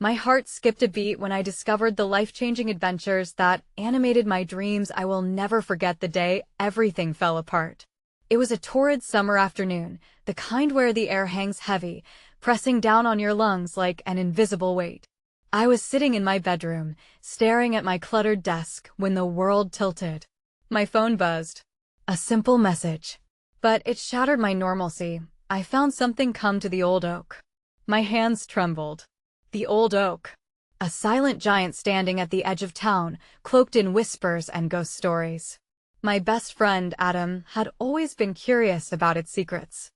My heart skipped a beat when I discovered the life-changing adventures that animated my dreams. I will never forget the day everything fell apart. It was a torrid summer afternoon, the kind where the air hangs heavy, pressing down on your lungs like an invisible weight. I was sitting in my bedroom, staring at my cluttered desk when the world tilted. My phone buzzed. A simple message. But it shattered my normalcy. I found something. Come to the old oak. My hands trembled. The old oak. A silent giant standing at the edge of town, cloaked in whispers and ghost stories. My best friend, Adam, had always been curious about its secrets.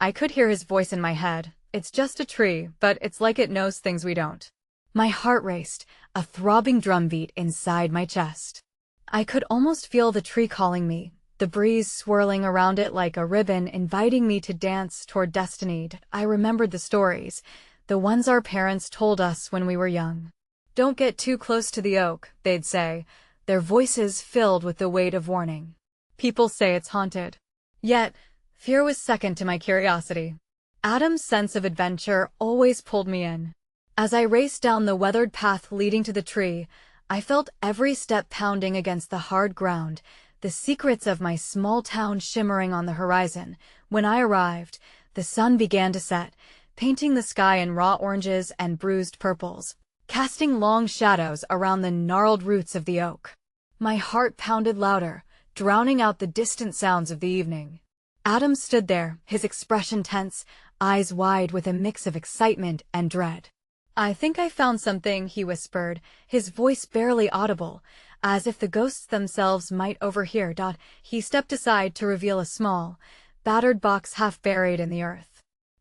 I could hear his voice in my head. It's just a tree, but it's like it knows things we don't. My heart raced, a throbbing drumbeat inside my chest. I could almost feel the tree calling me, the breeze swirling around it like a ribbon, inviting me to dance toward destiny. I remembered the stories, the ones our parents told us when we were young. Don't get too close to the oak, they'd say, their voices filled with the weight of warning. People say it's haunted. Yet, fear was second to my curiosity. Adam's sense of adventure always pulled me in. As I raced down the weathered path leading to the tree, I felt every step pounding against the hard ground, the secrets of my small town shimmering on the horizon. When I arrived, the sun began to set, painting the sky in raw oranges and bruised purples, casting long shadows around the gnarled roots of the oak. My heart pounded louder, drowning out the distant sounds of the evening. Adam stood there, his expression tense, eyes wide with a mix of excitement and dread. I think I found something, he whispered, his voice barely audible, as if the ghosts themselves might overhear. He stepped aside to reveal a small, battered box half buried in the earth.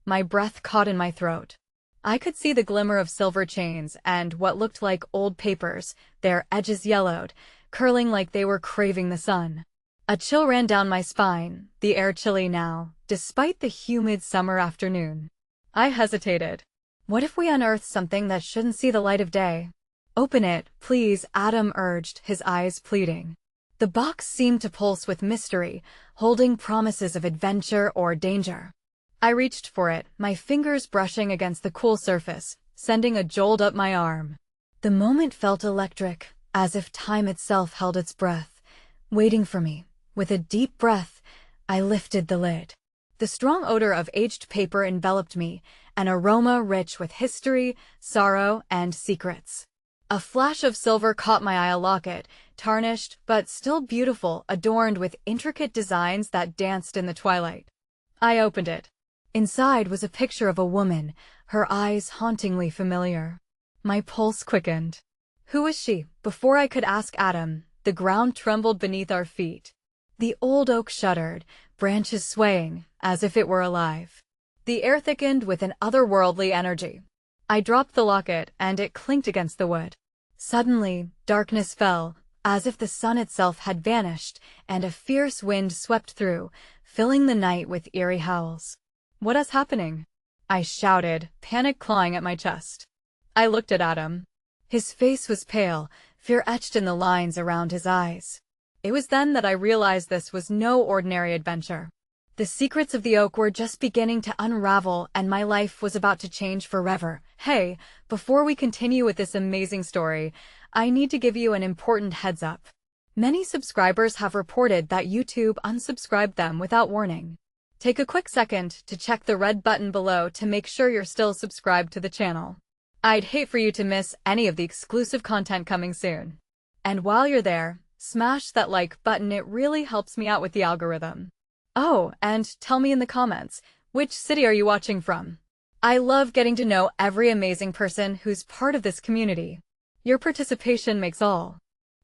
My breath caught in my throat. I could see the glimmer of silver chains and what looked like old papers, their edges yellowed, curling like they were craving the sun. A chill ran down my spine, the air chilly now, despite the humid summer afternoon. I hesitated. What if we unearthed something that shouldn't see the light of day? Open it, please, Adam urged, his eyes pleading. The box seemed to pulse with mystery, holding promises of adventure or danger. I reached for it, my fingers brushing against the cool surface, sending a jolt up my arm. The moment felt electric, as if time itself held its breath, waiting for me. With a deep breath, I lifted the lid. The strong odor of aged paper enveloped me, an aroma rich with history, sorrow, and secrets. A flash of silver caught my eye, a locket, tarnished but still beautiful, adorned with intricate designs that danced in the twilight. I opened it. Inside was a picture of a woman, her eyes hauntingly familiar. My pulse quickened. Who was she? Before I could ask Adam, the ground trembled beneath our feet. The old oak shuddered, branches swaying, as if it were alive. The air thickened with an otherworldly energy. I dropped the locket, and it clinked against the wood. Suddenly, darkness fell, as if the sun itself had vanished, and a fierce wind swept through, filling the night with eerie howls. What is happening? I shouted, panic clawing at my chest. I looked at Adam. His face was pale, fear etched in the lines around his eyes. It was then that I realized this was no ordinary adventure. The secrets of the oak were just beginning to unravel, and my life was about to change forever. Hey, before we continue with this amazing story, I need to give you an important heads up. Many subscribers have reported that YouTube unsubscribed them without warning. Take a quick second to check the red button below to make sure you're still subscribed to the channel. I'd hate for you to miss any of the exclusive content coming soon. And while you're there, smash that like button, it really helps me out with the algorithm. Oh, and tell me in the comments, which city are you watching from? I love getting to know every amazing person who's part of this community. Your participation makes all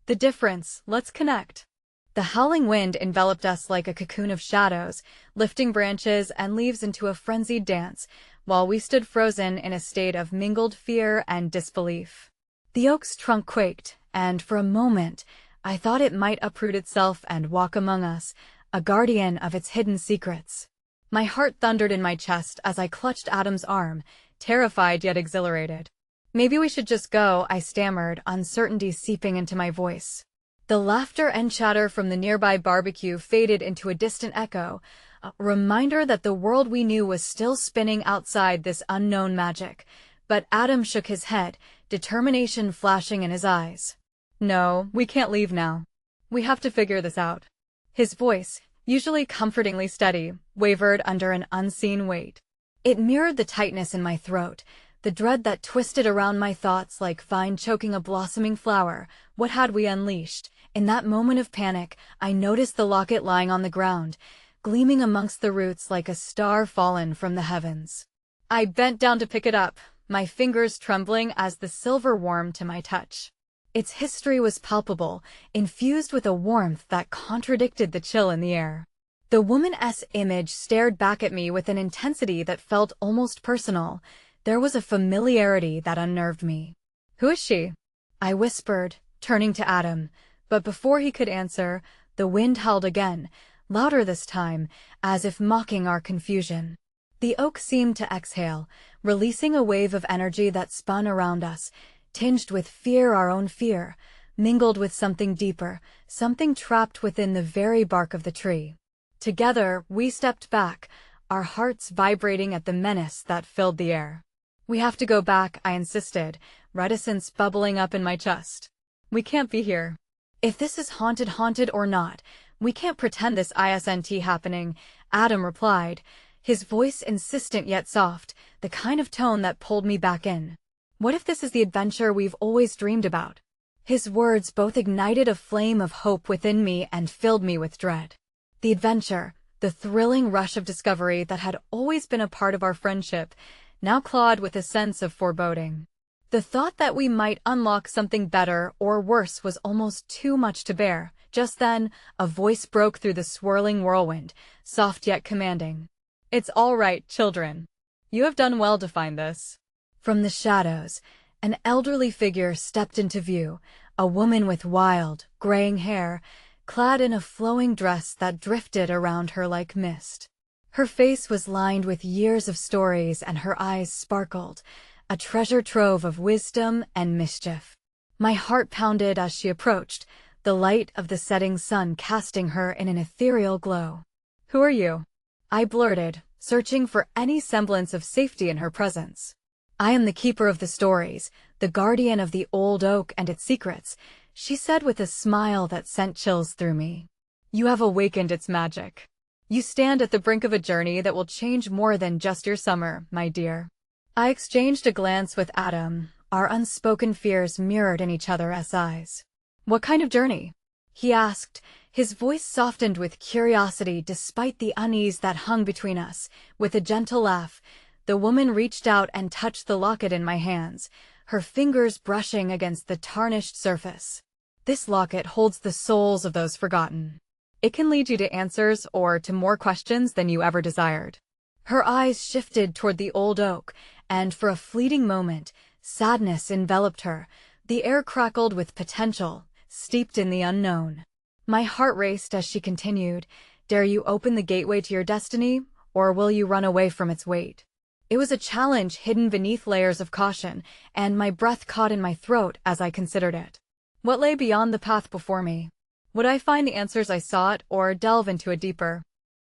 the difference. Let's connect. The howling wind enveloped us like a cocoon of shadows, lifting branches and leaves into a frenzied dance, while we stood frozen in a state of mingled fear and disbelief. The oak's trunk quaked, and for a moment, I thought it might uproot itself and walk among us, a guardian of its hidden secrets. My heart thundered in my chest as I clutched Adam's arm, terrified yet exhilarated. Maybe we should just go, I stammered, uncertainty seeping into my voice. The laughter and chatter from the nearby barbecue faded into a distant echo, a reminder that the world we knew was still spinning outside this unknown magic. But Adam shook his head, determination flashing in his eyes. No, we can't leave now. We have to figure this out. His voice, usually comfortingly steady, wavered under an unseen weight. It mirrored the tightness in my throat, the dread that twisted around my thoughts like vine choking a blossoming flower. What had we unleashed? In that moment of panic, I noticed the locket lying on the ground, gleaming amongst the roots like a star fallen from the heavens. I bent down to pick it up, my fingers trembling as the silver warmed to my touch. Its history was palpable, infused with a warmth that contradicted the chill in the air. The woman's image stared back at me with an intensity that felt almost personal. There was a familiarity that unnerved me. "Who is she?" I whispered, turning to Adam, but before he could answer, the wind howled again, louder this time, as if mocking our confusion. The oak seemed to exhale, releasing a wave of energy that spun around us, tinged with fear, our own fear, mingled with something deeper, something trapped within the very bark of the tree. Together, we stepped back, our hearts vibrating at the menace that filled the air. "We have to go back," I insisted, reticence bubbling up in my chest. "We can't be here. If this is haunted or not, we can't pretend this isn't happening," Adam replied, his voice insistent yet soft, the kind of tone that pulled me back in. "What if this is the adventure we've always dreamed about?" His words both ignited a flame of hope within me and filled me with dread. The adventure, the thrilling rush of discovery that had always been a part of our friendship, now clawed with a sense of foreboding. The thought that we might unlock something better or worse was almost too much to bear. Just then, a voice broke through the swirling whirlwind, soft yet commanding. "It's all right, children. You have done well to find this." From the shadows, an elderly figure stepped into view, a woman with wild, graying hair, clad in a flowing dress that drifted around her like mist. Her face was lined with years of stories and her eyes sparkled, a treasure trove of wisdom and mischief. My heart pounded as she approached, the light of the setting sun casting her in an ethereal glow. "Who are you?" I blurted, searching for any semblance of safety in her presence. "I am the keeper of the stories, the guardian of the old oak and its secrets," she said with a smile that sent chills through me. "You have awakened its magic. You stand at the brink of a journey that will change more than just your summer, my dear." I exchanged a glance with Adam, our unspoken fears mirrored in each other's eyes. "What kind of journey?" he asked, his voice softened with curiosity despite the unease that hung between us. With a gentle laugh, the woman reached out and touched the locket in my hands, her fingers brushing against the tarnished surface. "This locket holds the souls of those forgotten. It can lead you to answers or to more questions than you ever desired." Her eyes shifted toward the old oak, and for a fleeting moment, sadness enveloped her. The air crackled with potential, steeped in the unknown. My heart raced as she continued, "Dare you open the gateway to your destiny, or will you run away from its weight?" It was a challenge hidden beneath layers of caution, and my breath caught in my throat as I considered it. What lay beyond the path before me? Would I find the answers I sought, or delve into a deeper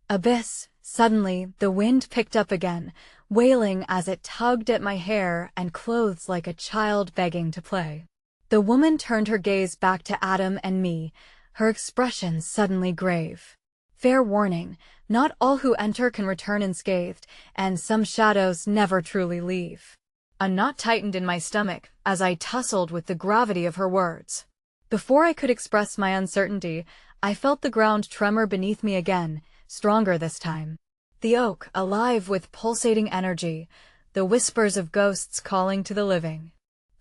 abyss? Suddenly, the wind picked up again, wailing as it tugged at my hair and clothes like a child begging to play. The woman turned her gaze back to Adam and me, her expression suddenly grave. "Fair warning, not all who enter can return unscathed, and some shadows never truly leave." A knot tightened in my stomach as I tussled with the gravity of her words. Before I could express my uncertainty, I felt the ground tremor beneath me again, stronger this time. The oak, alive with pulsating energy, the whispers of ghosts calling to the living.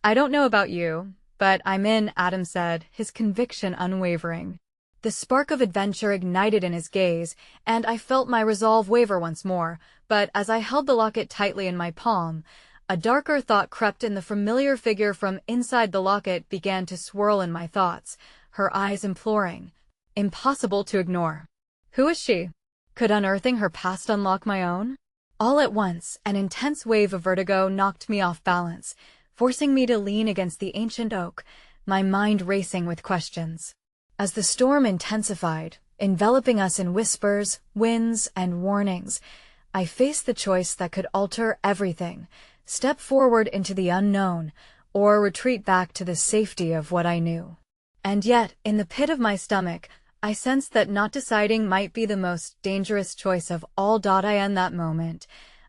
"I don't know about you, but I'm in," Adam said, his conviction unwavering. The spark of adventure ignited in his gaze, and I felt my resolve waver once more, but as I held the locket tightly in my palm, a darker thought crept in. The familiar figure from inside the locket began to swirl in my thoughts, her eyes imploring. Impossible to ignore. Who is she? Could unearthing her past unlock my own? All at once, an intense wave of vertigo knocked me off balance, forcing me to lean against the ancient oak, my mind racing with questions. As the storm intensified, enveloping us in whispers, winds, and warnings, I faced the choice that could alter everything: Step forward into the unknown, or retreat back to the safety of what I knew. And yet, in the pit of my stomach, I sensed that not deciding might be the most dangerous choice of all. In that moment,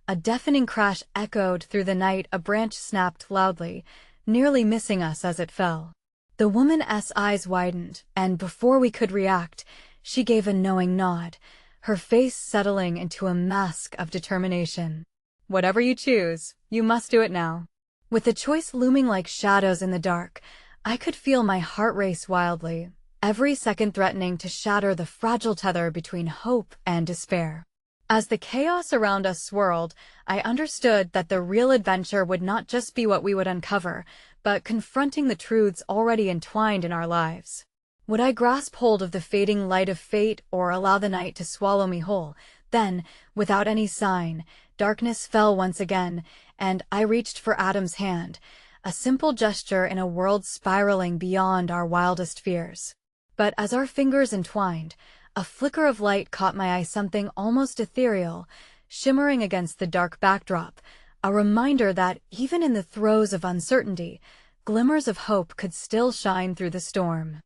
a deafening crash echoed through the night. A branch snapped loudly, nearly missing us as it fell. The woman's eyes widened, and before we could react, she gave a knowing nod, her face settling into a mask of determination. Whatever you choose, you must do it now. With the choice looming like shadows in the dark, I could feel my heart race wildly, every second threatening to shatter the fragile tether between hope and despair. As the chaos around us swirled, I understood that the real adventure would not just be what we would uncover, but confronting the truths already entwined in our lives. Would I grasp hold of the fading light of fate or allow the night to swallow me whole? Then, without any sign, darkness fell once again, and I reached for Adam's hand, a simple gesture in a world spiraling beyond our wildest fears. But as our fingers entwined, a flicker of light caught my eye, something almost ethereal, shimmering against the dark backdrop, a reminder that even in the throes of uncertainty, glimmers of hope could still shine through the storm.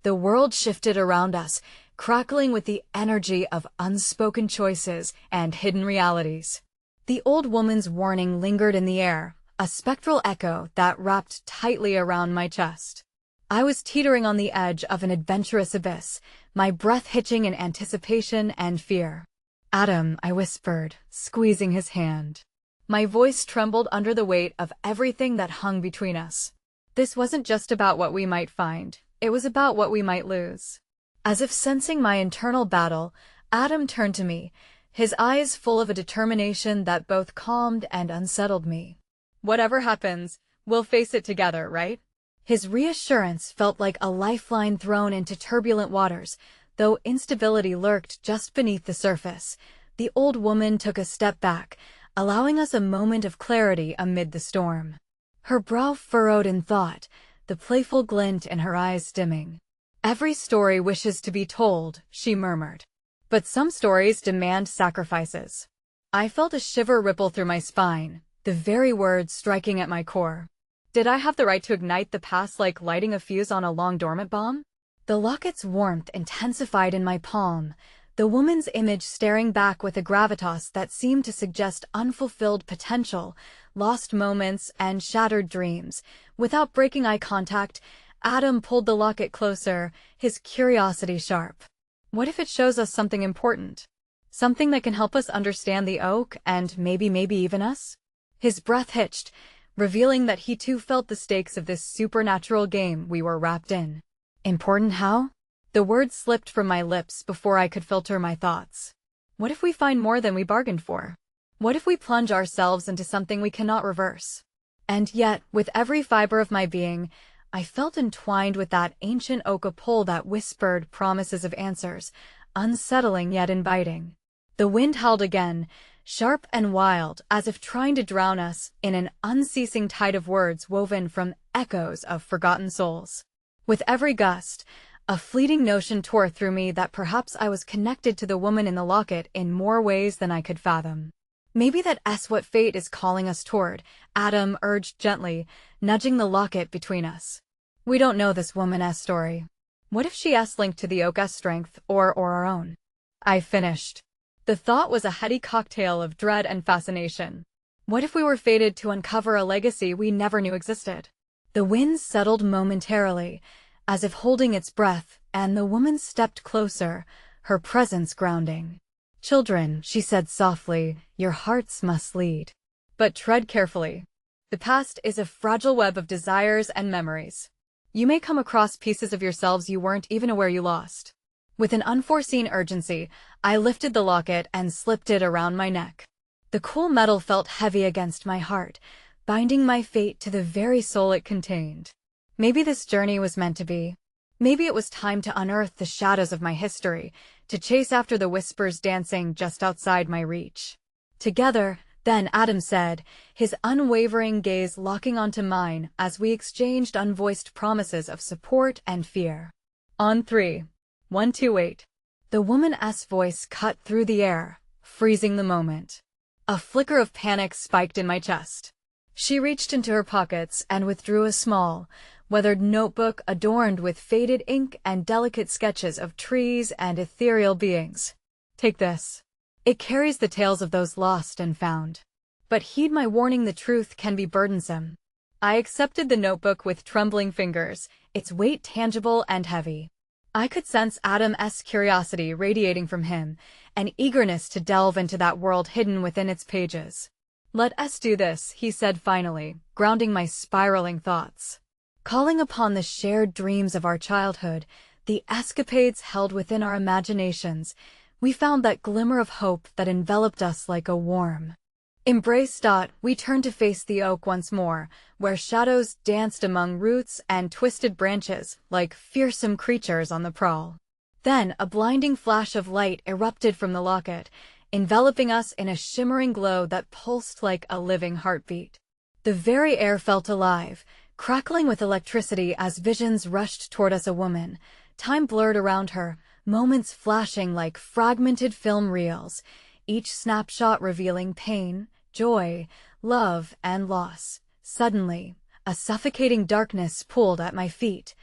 The world shifted around us, crackling with the energy of unspoken choices and hidden realities. The old woman's warning lingered in the air, a spectral echo that wrapped tightly around my chest. I was teetering on the edge of an adventurous abyss, my breath hitching in anticipation and fear. "Adam," I whispered, squeezing his hand. My voice trembled under the weight of everything that hung between us. This wasn't just about what we might find, it was about what we might lose. As if sensing my internal battle, Adam turned to me, his eyes full of a determination that both calmed and unsettled me. "Whatever happens, we'll face it together, right?" His reassurance felt like a lifeline thrown into turbulent waters, though instability lurked just beneath the surface. The old woman took a step back, allowing us a moment of clarity amid the storm. Her brow furrowed in thought, the playful glint in her eyes dimming. "Every story wishes to be told," she murmured. "But some stories demand sacrifices." I felt a shiver ripple through my spine, the very words striking at my core. Did I have the right to ignite the past like lighting a fuse on a long-dormant bomb? The locket's warmth intensified in my palm, the woman's image staring back with a gravitas that seemed to suggest unfulfilled potential, lost moments, and shattered dreams. Without breaking eye contact, Adam pulled the locket closer, his curiosity sharp. What if it shows us something important? Something that can help us understand the oak and maybe even us? His breath hitched, revealing that he too felt the stakes of this supernatural game we were wrapped in. Important how? The words slipped from my lips before I could filter my thoughts. What if we find more than we bargained for? What if we plunge ourselves into something we cannot reverse? And yet, with every fiber of my being, I felt entwined with that ancient oak, a pull that whispered promises of answers, unsettling yet inviting. The wind howled again, sharp and wild, as if trying to drown us in an unceasing tide of words woven from echoes of forgotten souls. With every gust, a fleeting notion tore through me that perhaps I was connected to the woman in the locket in more ways than I could fathom. "Maybe that's what fate is calling us toward," Adam urged gently, nudging the locket between us. "We don't know this woman's story. What if she's linked to the oak's strength or our own?" I finished. The thought was a heady cocktail of dread and fascination. What if we were fated to uncover a legacy we never knew existed? The wind settled momentarily, as if holding its breath, and the woman stepped closer, her presence grounding. "Children," she said softly, "your hearts must lead. But tread carefully. The past is a fragile web of desires and memories. You may come across pieces of yourselves you weren't even aware you lost." With an unforeseen urgency, I lifted the locket and slipped it around my neck. The cool metal felt heavy against my heart, binding my fate to the very soul it contained. Maybe this journey was meant to be. Maybe it was time to unearth the shadows of my history, to chase after the whispers dancing just outside my reach. "Together," then Adam said, his unwavering gaze locking onto mine as we exchanged unvoiced promises of support and fear. "On three. 1, 2, 8. The woman's voice cut through the air, freezing the moment. A flicker of panic spiked in my chest. She reached into her pockets and withdrew a small, weathered notebook adorned with faded ink and delicate sketches of trees and ethereal beings. Take this. It carries the tales of those lost and found. But heed my warning, the truth can be burdensome. I accepted the notebook with trembling fingers, its weight tangible and heavy. I could sense Adam's curiosity radiating from him, an eagerness to delve into that world hidden within its pages. Let us do this, he said finally, grounding my spiraling thoughts. Calling upon the shared dreams of our childhood, the escapades held within our imaginations, we found that glimmer of hope that enveloped us like a warm embrace. We turned to face the oak once more, where shadows danced among roots and twisted branches like fearsome creatures on the prowl. Then a blinding flash of light erupted from the locket, enveloping us in a shimmering glow that pulsed like a living heartbeat. The very air felt alive, crackling with electricity as visions rushed toward us. A woman, time blurred around her, moments flashing like fragmented film reels, each snapshot revealing pain, joy, love, and loss. Suddenly, a suffocating darkness pulled at my feet,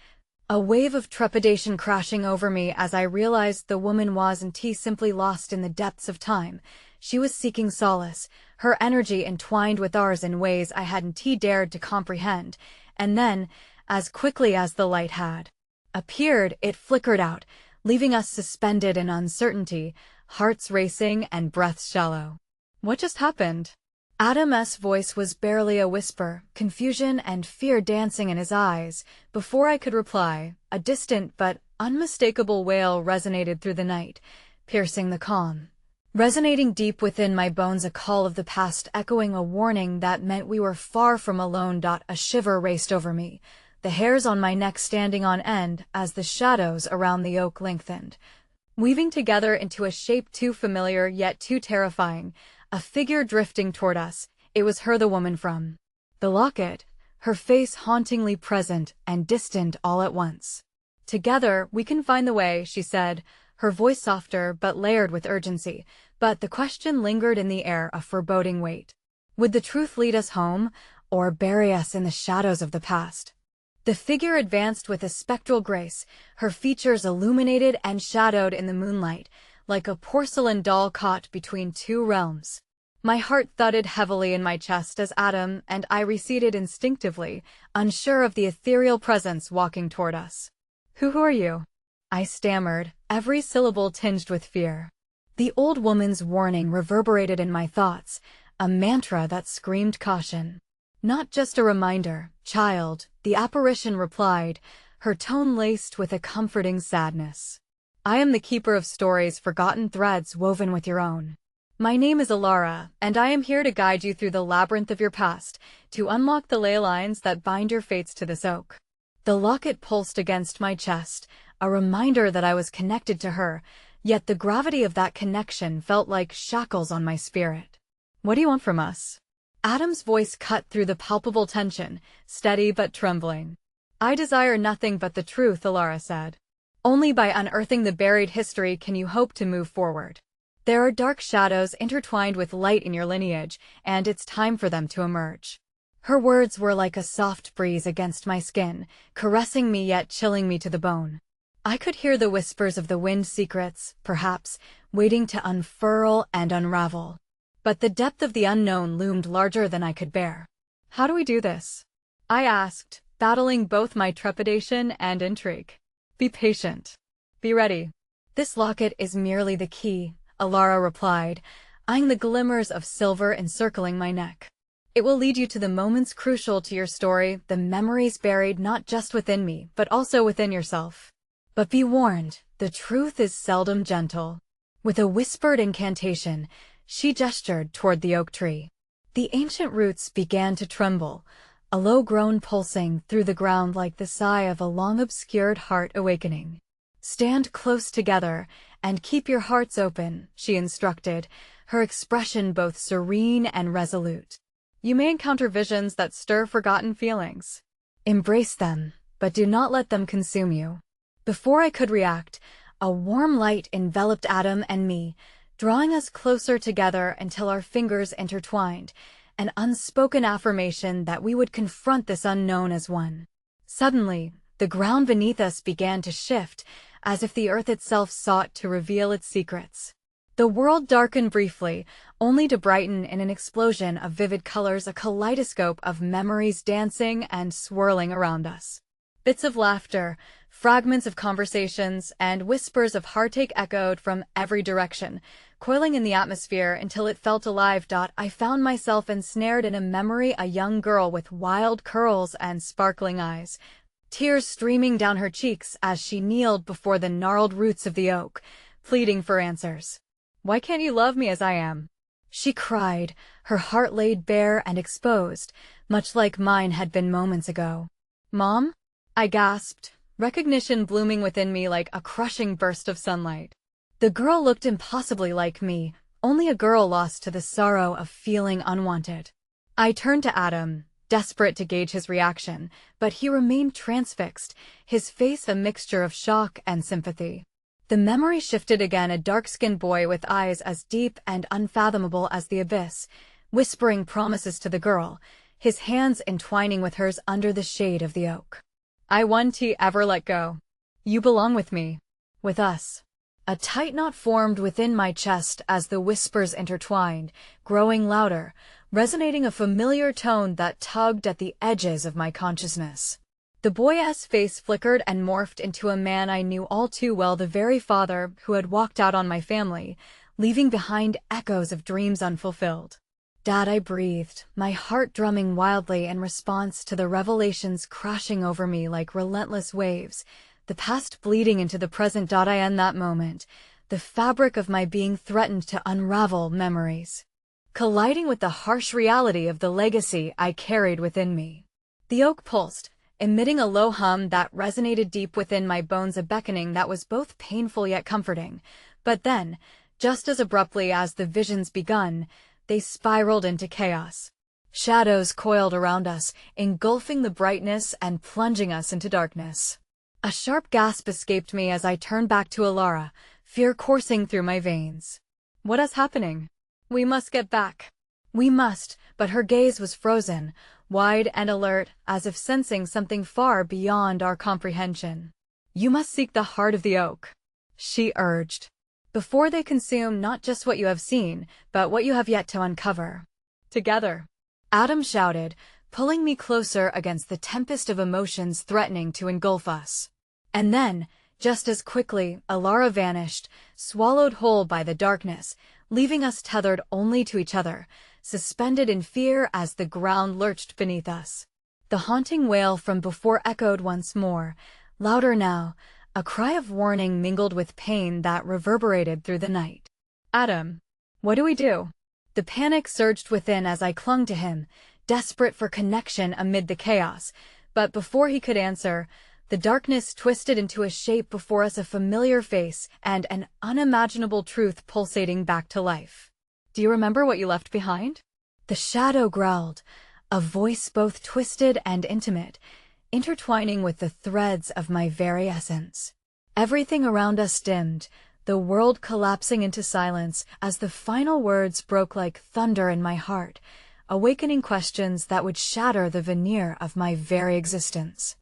a wave of trepidation crashing over me as I realized the woman wasn't simply lost in the depths of time. She was seeking solace, her energy entwined with ours in ways I hadn't dared to comprehend. And then, as quickly as the light had appeared, it flickered out, leaving us suspended in uncertainty, hearts racing and breaths shallow. What just happened? Adam's voice was barely a whisper, confusion and fear dancing in his eyes. Before I could reply, a distant but unmistakable wail resonated through the night, piercing the calm. Resonating deep within my bones, a call of the past, echoing a warning that meant we were far from alone. A shiver raced over me, the hairs on my neck standing on end as the shadows around the oak lengthened, weaving together into a shape too familiar yet too terrifying. A figure drifting toward us. It was her, the woman from the locket, her face hauntingly present and distant all at once. Together, we can find the way, she said, her voice softer but layered with urgency. But the question lingered in the air, a foreboding weight. Would the truth lead us home, or bury us in the shadows of the past? The figure advanced with a spectral grace, her features illuminated and shadowed in the moonlight, like a porcelain doll caught between two realms. My heart thudded heavily in my chest as Adam and I receded instinctively, unsure of the ethereal presence walking toward us. Who are you? I stammered, every syllable tinged with fear. The old woman's warning reverberated in my thoughts, a mantra that screamed caution. Not just a reminder, child, the apparition replied, her tone laced with a comforting sadness. I am the keeper of stories, forgotten threads woven with your own. My name is Alara, and I am here to guide you through the labyrinth of your past, to unlock the ley lines that bind your fates to this oak. The locket pulsed against my chest, a reminder that I was connected to her, yet the gravity of that connection felt like shackles on my spirit. What do you want from us? Adam's voice cut through the palpable tension, steady but trembling. I desire nothing but the truth, Alara said. Only by unearthing the buried history can you hope to move forward. There are dark shadows intertwined with light in your lineage, and it's time for them to emerge. Her words were like a soft breeze against my skin, caressing me yet chilling me to the bone. I could hear the whispers of the wind, secrets, perhaps, waiting to unfurl and unravel. But the depth of the unknown loomed larger than I could bear. How do we do this? I asked, battling both my trepidation and intrigue. Be patient. Be ready. This locket is merely the key, Alara replied, eyeing the glimmers of silver encircling my neck. It will lead you to the moments crucial to your story, the memories buried not just within me, but also within yourself. But be warned, the truth is seldom gentle. With a whispered incantation, she gestured toward the oak tree. The ancient roots began to tremble, a low groan pulsing through the ground like the sigh of a long-obscured heart awakening. Stand close together and keep your hearts open, she instructed, her expression both serene and resolute. You may encounter visions that stir forgotten feelings. Embrace them, but do not let them consume you. Before I could react, a warm light enveloped Adam and me, drawing us closer together until our fingers intertwined, an unspoken affirmation that we would confront this unknown as one. Suddenly, the ground beneath us began to shift, as if the earth itself sought to reveal its secrets. The world darkened briefly, only to brighten in an explosion of vivid colors, a kaleidoscope of memories dancing and swirling around us. Bits of laughter, fragments of conversations, and whispers of heartache echoed from every direction, coiling in the atmosphere until it felt alive. I found myself ensnared in a memory, a young girl with wild curls and sparkling eyes, tears streaming down her cheeks as she kneeled before the gnarled roots of the oak, pleading for answers. "Why can't you love me as I am?" she cried, her heart laid bare and exposed, much like mine had been moments ago. "Mom?" I gasped, recognition blooming within me like a crushing burst of sunlight. The girl looked impossibly like me, only a girl lost to the sorrow of feeling unwanted. I turned to Adam, desperate to gauge his reaction, but he remained transfixed, his face a mixture of shock and sympathy. The memory shifted again, a dark-skinned boy with eyes as deep and unfathomable as the abyss, whispering promises to the girl, his hands entwining with hers under the shade of the oak. "I won't ever let go. You belong with me. With us." A tight knot formed within my chest as the whispers intertwined, growing louder, resonating a familiar tone that tugged at the edges of my consciousness. The boy's face flickered and morphed into a man I knew all too well, the very father who had walked out on my family, leaving behind echoes of dreams unfulfilled. "Dad," I breathed, my heart drumming wildly in response to the revelations crashing over me like relentless waves, the past bleeding into the present. In that moment, the fabric of my being threatened to unravel, memories colliding with the harsh reality of the legacy I carried within me. The oak pulsed, emitting a low hum that resonated deep within my bones, a beckoning that was both painful yet comforting. But then, just as abruptly as the visions begun, they spiraled into chaos. Shadows coiled around us, engulfing the brightness and plunging us into darkness. A sharp gasp escaped me as I turned back to Alara, fear coursing through my veins. "What is happening? We must get back." "We must," but her gaze was frozen, wide and alert, as if sensing something far beyond our comprehension. "You must seek the heart of the oak," she urged, "before they consume not just what you have seen, but what you have yet to uncover." "Together," Adam shouted, pulling me closer against the tempest of emotions threatening to engulf us. And then, just as quickly, Alara vanished, swallowed whole by the darkness, leaving us tethered only to each other, suspended in fear as the ground lurched beneath us. The haunting wail from before echoed once more, louder now, a cry of warning mingled with pain that reverberated through the night. "Adam, what do we do?" The panic surged within as I clung to him, desperate for connection amid the chaos, but before he could answer, the darkness twisted into a shape before us, a familiar face and an unimaginable truth pulsating back to life. "Do you remember what you left behind?" The shadow growled, a voice both twisted and intimate, intertwining with the threads of my very essence. Everything around us dimmed, the world collapsing into silence as the final words broke like thunder in my heart, awakening questions that would shatter the veneer of my very existence.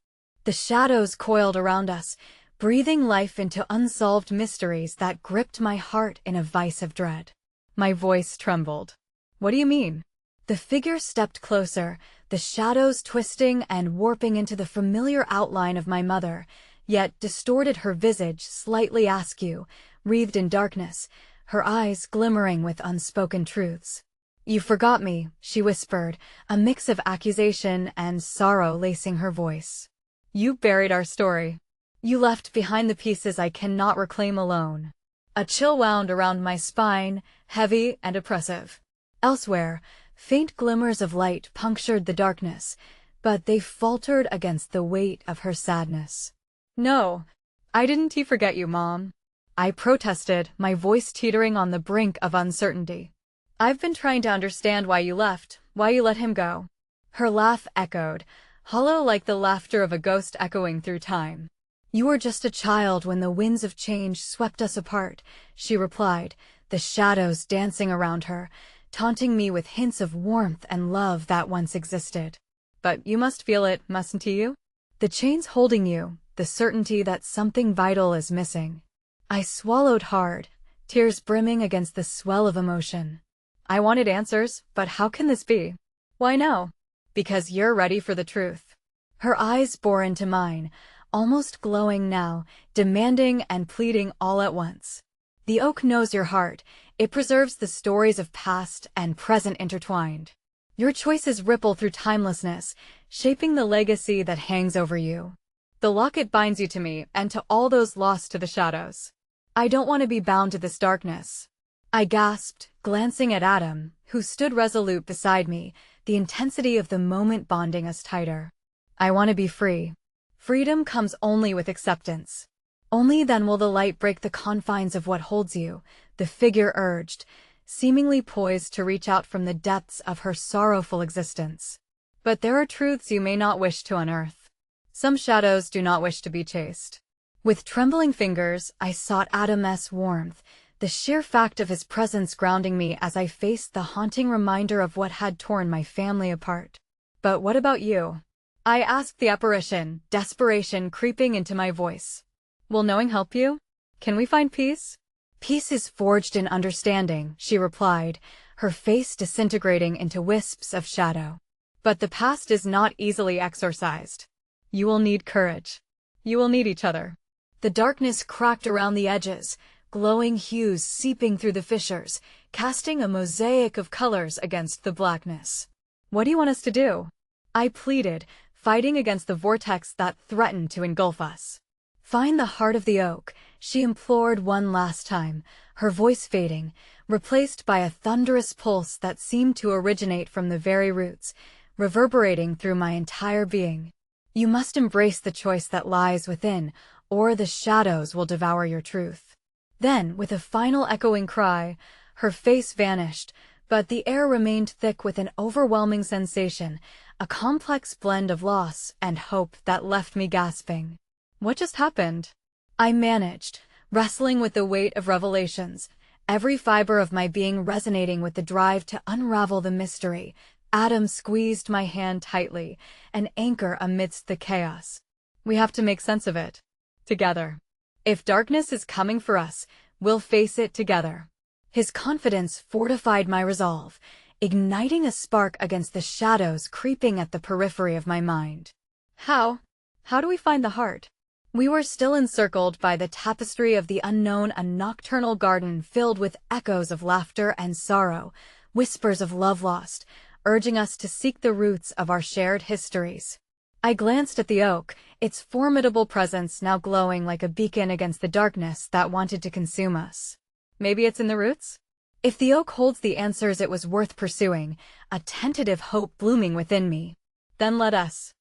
The shadows coiled around us, breathing life into unsolved mysteries that gripped my heart in a vice of dread. My voice trembled. "What do you mean?" The figure stepped closer, the shadows twisting and warping into the familiar outline of my mother, yet distorted her visage slightly askew, wreathed in darkness, her eyes glimmering with unspoken truths. "You forgot me," she whispered, a mix of accusation and sorrow lacing her voice. "You buried our story. You left behind the pieces I cannot reclaim alone." A chill wound around my spine, heavy and oppressive. Elsewhere, faint glimmers of light punctured the darkness, but they faltered against the weight of her sadness. "No, I didn't forget you, Mom," I protested, my voice teetering on the brink of uncertainty. "I've been trying to understand why you left, why you let him go." Her laugh echoed, hollow like the laughter of a ghost echoing through time. "You were just a child when the winds of change swept us apart," she replied, the shadows dancing around her, taunting me with hints of warmth and love that once existed. But you must feel it, mustn't you? The chains holding you, the certainty that something vital is missing. I swallowed hard, tears brimming against the swell of emotion. I wanted answers, but how can this be? Why no? Because you're ready for the truth. Her eyes bore into mine, almost glowing now, demanding and pleading all at once. The oak knows your heart. It preserves the stories of past and present intertwined. Your choices ripple through timelessness, shaping the legacy that hangs over you. The locket binds you to me and to all those lost to the shadows. I don't want to be bound to this darkness. I gasped, glancing at Adam, who stood resolute beside me, the intensity of the moment bonding us tighter. I want to be free. Freedom comes only with acceptance. Only then will the light break the confines of what holds you, the figure urged, seemingly poised to reach out from the depths of her sorrowful existence. But there are truths you may not wish to unearth. Some shadows do not wish to be chased. With trembling fingers, I sought Adam's warmth, the sheer fact of his presence grounding me as I faced the haunting reminder of what had torn my family apart. But what about you? I asked the apparition, desperation creeping into my voice. Will knowing help you? Can we find peace? Peace is forged in understanding, she replied, her face disintegrating into wisps of shadow. But the past is not easily exorcised. You will need courage. You will need each other. The darkness cracked around the edges, glowing hues seeping through the fissures, casting a mosaic of colors against the blackness. What do you want us to do? I pleaded, fighting against the vortex that threatened to engulf us. Find the heart of the oak, she implored one last time, her voice fading, replaced by a thunderous pulse that seemed to originate from the very roots, reverberating through my entire being. You must embrace the choice that lies within, or the shadows will devour your truth. Then, with a final echoing cry, her face vanished, but the air remained thick with an overwhelming sensation, a complex blend of loss and hope that left me gasping. What just happened? I managed, wrestling with the weight of revelations, every fiber of my being resonating with the drive to unravel the mystery. Adam squeezed my hand tightly, an anchor amidst the chaos. We have to make sense of it. Together. If darkness is coming for us, we'll face it together. His confidence fortified my resolve, igniting a spark against the shadows creeping at the periphery of my mind. How? How do we find the heart? We were still encircled by the tapestry of the unknown, a nocturnal garden filled with echoes of laughter and sorrow, whispers of love lost, urging us to seek the roots of our shared histories. I glanced at the oak, its formidable presence now glowing like a beacon against the darkness that wanted to consume us. Maybe it's in the roots? If the oak holds the answers it was worth pursuing, a tentative hope blooming within me. Then let us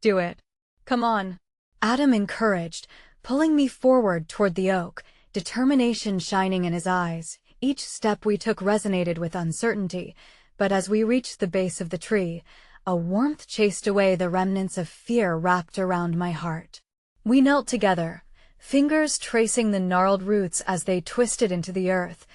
do it. Come on. Adam encouraged, pulling me forward toward the oak, determination shining in his eyes. Each step we took resonated with uncertainty, but as we reached the base of the tree, a warmth chased away the remnants of fear wrapped around my heart. We knelt together, fingers tracing the gnarled roots as they twisted into the earth,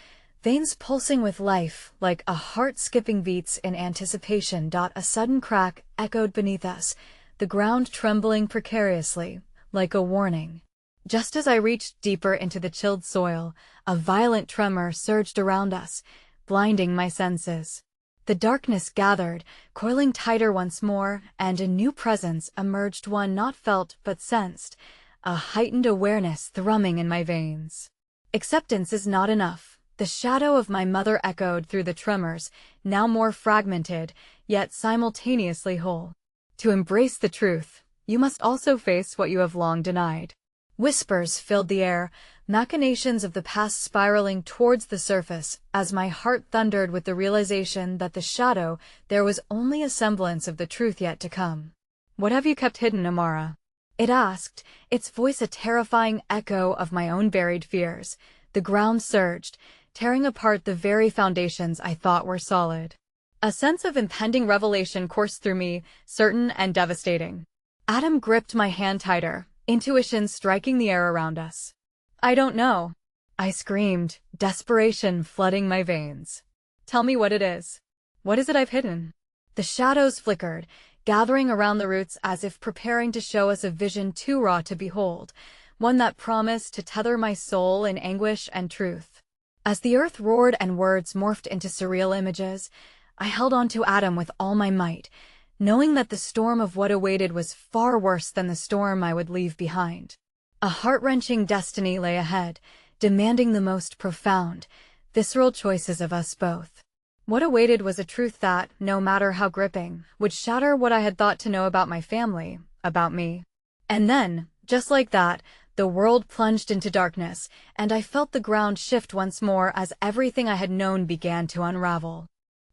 veins pulsing with life like a heart skipping beats in anticipation. A sudden crack echoed beneath us, the ground trembling precariously, like a warning. Just as I reached deeper into the chilled soil, a violent tremor surged around us, blinding my senses. The darkness gathered, coiling tighter once more, and a new presence emerged, one not felt but sensed, a heightened awareness thrumming in my veins. Acceptance is not enough. The shadow of my mother echoed through the tremors, now more fragmented, yet simultaneously whole. To embrace the truth, you must also face what you have long denied. Whispers filled the air, machinations of the past spiraling towards the surface, as my heart thundered with the realization that the shadow, there was only a semblance of the truth yet to come. What have you kept hidden, Amara? It asked, its voice a terrifying echo of my own buried fears. The ground surged, tearing apart the very foundations I thought were solid. A sense of impending revelation coursed through me, certain and devastating. Adam gripped my hand tighter, intuition striking the air around us. I don't know. I screamed, desperation flooding my veins. Tell me what it is. What is it I've hidden? The shadows flickered, gathering around the roots as if preparing to show us a vision too raw to behold, one that promised to tether my soul in anguish and truth. As the earth roared and words morphed into surreal images, I held on to Adam with all my might, knowing that the storm of what awaited was far worse than the storm I would leave behind. A heart-wrenching destiny lay ahead, demanding the most profound, visceral choices of us both. What awaited was a truth that, no matter how gripping, would shatter what I had thought to know about my family, about me. And then, just like that, the world plunged into darkness, and I felt the ground shift once more as everything I had known began to unravel.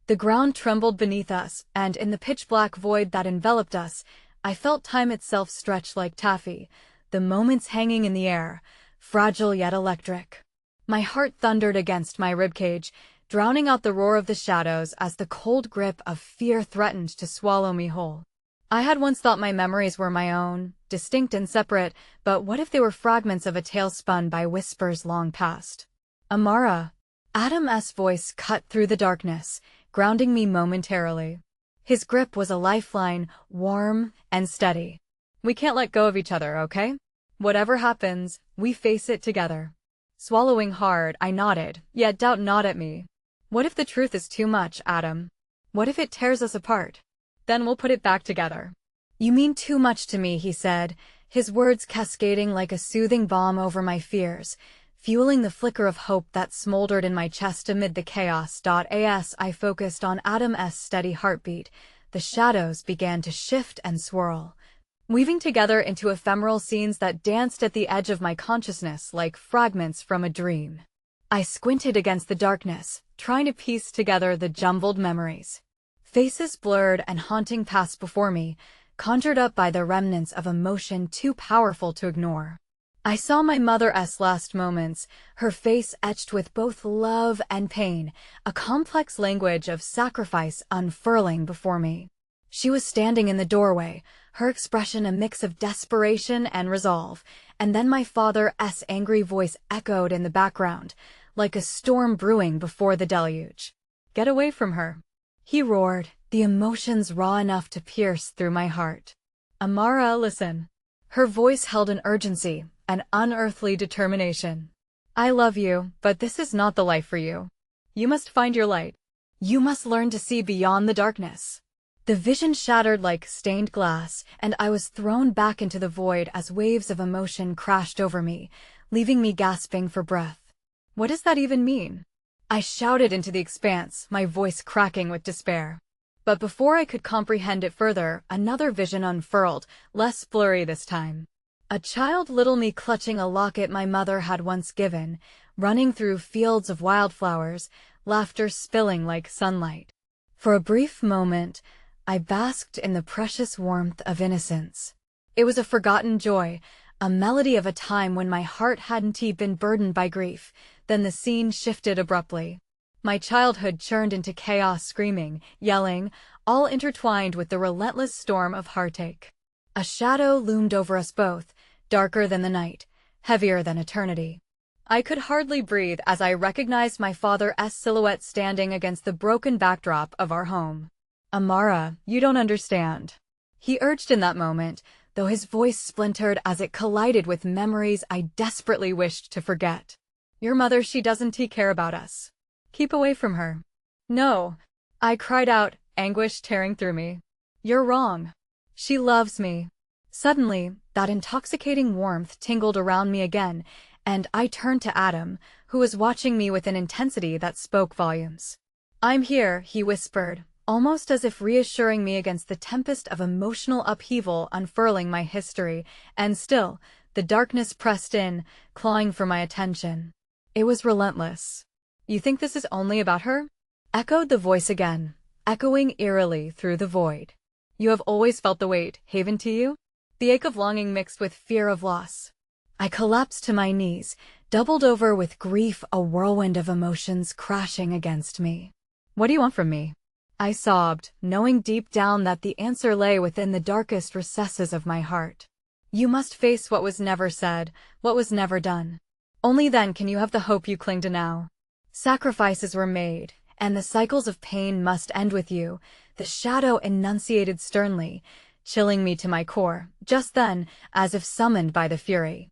The ground trembled beneath us, and in the pitch-black void that enveloped us, I felt time itself stretch like taffy, the moments hanging in the air, fragile yet electric. My heart thundered against my ribcage, drowning out the roar of the shadows as the cold grip of fear threatened to swallow me whole. I had once thought my memories were my own, distinct and separate, but what if they were fragments of a tale spun by whispers long past? Amara. Adam's voice cut through the darkness, grounding me momentarily. His grip was a lifeline, warm and steady. We can't let go of each other, okay? Whatever happens, we face it together. Swallowing hard, I nodded, yet doubt gnawed at me. What if the truth is too much, Adam? What if it tears us apart? Then we'll put it back together. You mean too much to me, he said, his words cascading like a soothing balm over my fears, fueling the flicker of hope that smoldered in my chest amid the chaos. As I focused on Adam's steady heartbeat, the shadows began to shift and swirl, weaving together into ephemeral scenes that danced at the edge of my consciousness like fragments from a dream. I squinted against the darkness, trying to piece together the jumbled memories. Faces blurred and haunting passed before me, conjured up by the remnants of emotion too powerful to ignore. I saw my mother's last moments, her face etched with both love and pain, a complex language of sacrifice unfurling before me. She was standing in the doorway, her expression a mix of desperation and resolve, and then my father's angry voice echoed in the background, like a storm brewing before the deluge. Get away from her, he roared, the emotions raw enough to pierce through my heart. Amara, listen. Her voice held an urgency, an unearthly determination. I love you, but this is not the life for you. You must find your light. You must learn to see beyond the darkness. The vision shattered like stained glass, and I was thrown back into the void as waves of emotion crashed over me, leaving me gasping for breath. What does that even mean? I shouted into the expanse, my voice cracking with despair. But before I could comprehend it further, another vision unfurled, less blurry this time. A child little me clutching a locket my mother had once given, running through fields of wildflowers, laughter spilling like sunlight. For a brief moment, I basked in the precious warmth of innocence. It was a forgotten joy, a melody of a time when my heart hadn't been burdened by grief. Then the scene shifted abruptly. My childhood churned into chaos, screaming, yelling, all intertwined with the relentless storm of heartache. A shadow loomed over us both, darker than the night, heavier than eternity. I could hardly breathe as I recognized my father's silhouette standing against the broken backdrop of our home. Amara, you don't understand, he urged in that moment, though his voice splintered as it collided with memories I desperately wished to forget. Your mother, she doesn't care about us. Keep away from her. No, I cried out, anguish tearing through me. You're wrong. She loves me. Suddenly, that intoxicating warmth tingled around me again, and I turned to Adam, who was watching me with an intensity that spoke volumes. I'm here, he whispered, almost as if reassuring me against the tempest of emotional upheaval unfurling my history, and still, the darkness pressed in, clawing for my attention. It was relentless. You think this is only about her? Echoed the voice again, echoing eerily through the void. You have always felt the weight, haven't you? The ache of longing mixed with fear of loss. I collapsed to my knees, doubled over with grief, a whirlwind of emotions crashing against me. What do you want from me? I sobbed, knowing deep down that the answer lay within the darkest recesses of my heart. You must face what was never said, what was never done. Only then can you have the hope you cling to now. Sacrifices were made, and the cycles of pain must end with you," the shadow enunciated sternly, chilling me to my core, just then, as if summoned by the fury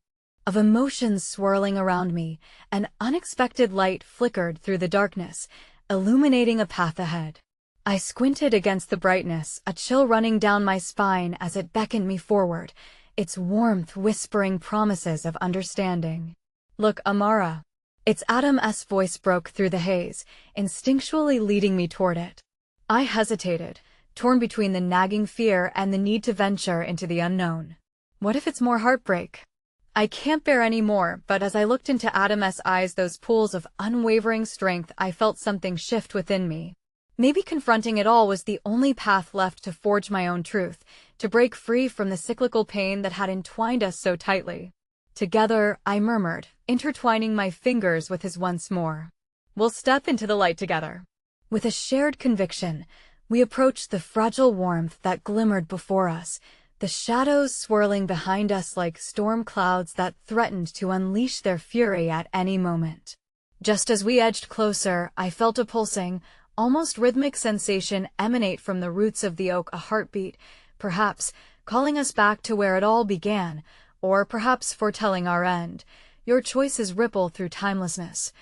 of emotions swirling around me. An unexpected light flickered through the darkness, illuminating a path ahead. I squinted against the brightness, a chill running down my spine as it beckoned me forward, its warmth whispering promises of understanding. "Look, Amara." Its Adam's voice broke through the haze, instinctually leading me toward it. I hesitated, torn between the nagging fear and the need to venture into the unknown. What if it's more heartbreak? I can't bear any more, but as I looked into Adam's eyes, those pools of unwavering strength, I felt something shift within me. Maybe confronting it all was the only path left to forge my own truth, to break free from the cyclical pain that had entwined us so tightly. "Together," I murmured, intertwining my fingers with his once more. "We'll step into the light together." With a shared conviction, we approached the fragile warmth that glimmered before us, the shadows swirling behind us like storm clouds that threatened to unleash their fury at any moment. Just as we edged closer, I felt a pulsing, almost rhythmic sensation emanate from the roots of the oak, a heartbeat, perhaps calling us back to where it all began, or perhaps foretelling our end. "Your choices ripple through timelessness,"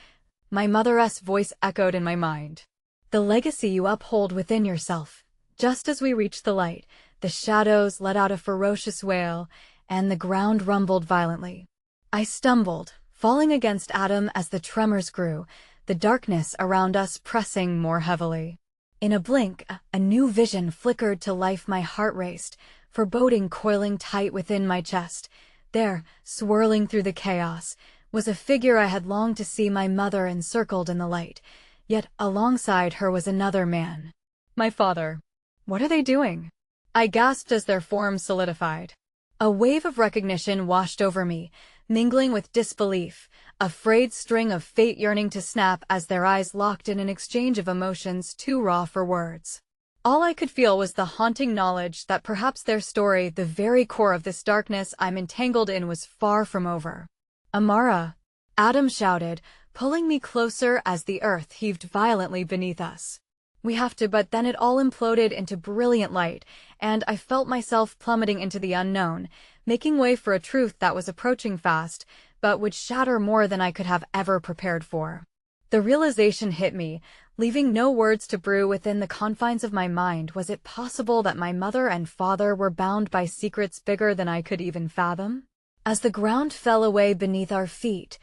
my mother's voice echoed in my mind. "The legacy you uphold within yourself." Just as we reached the light, the shadows let out a ferocious wail, and the ground rumbled violently. I stumbled, falling against Adam as the tremors grew, the darkness around us pressing more heavily. In a blink, a new vision flickered to life. My heart raced, foreboding coiling tight within my chest. There, swirling through the chaos, was a figure I had longed to see, my mother encircled in the light. Yet alongside her was another man. My father. "What are they doing?" I gasped as their forms solidified. A wave of recognition washed over me, mingling with disbelief, a frayed string of fate yearning to snap as their eyes locked in an exchange of emotions too raw for words. All I could feel was the haunting knowledge that perhaps their story, the very core of this darkness I'm entangled in, was far from over. "Amara," Adam shouted, pulling me closer as the earth heaved violently beneath us. "We have to," but then it all imploded into brilliant light, and I felt myself plummeting into the unknown, making way for a truth that was approaching fast, but would shatter more than I could have ever prepared for. The realization hit me, leaving no words to brew within the confines of my mind. Was it possible that my mother and father were bound by secrets bigger than I could even fathom? As the ground fell away beneath our feet,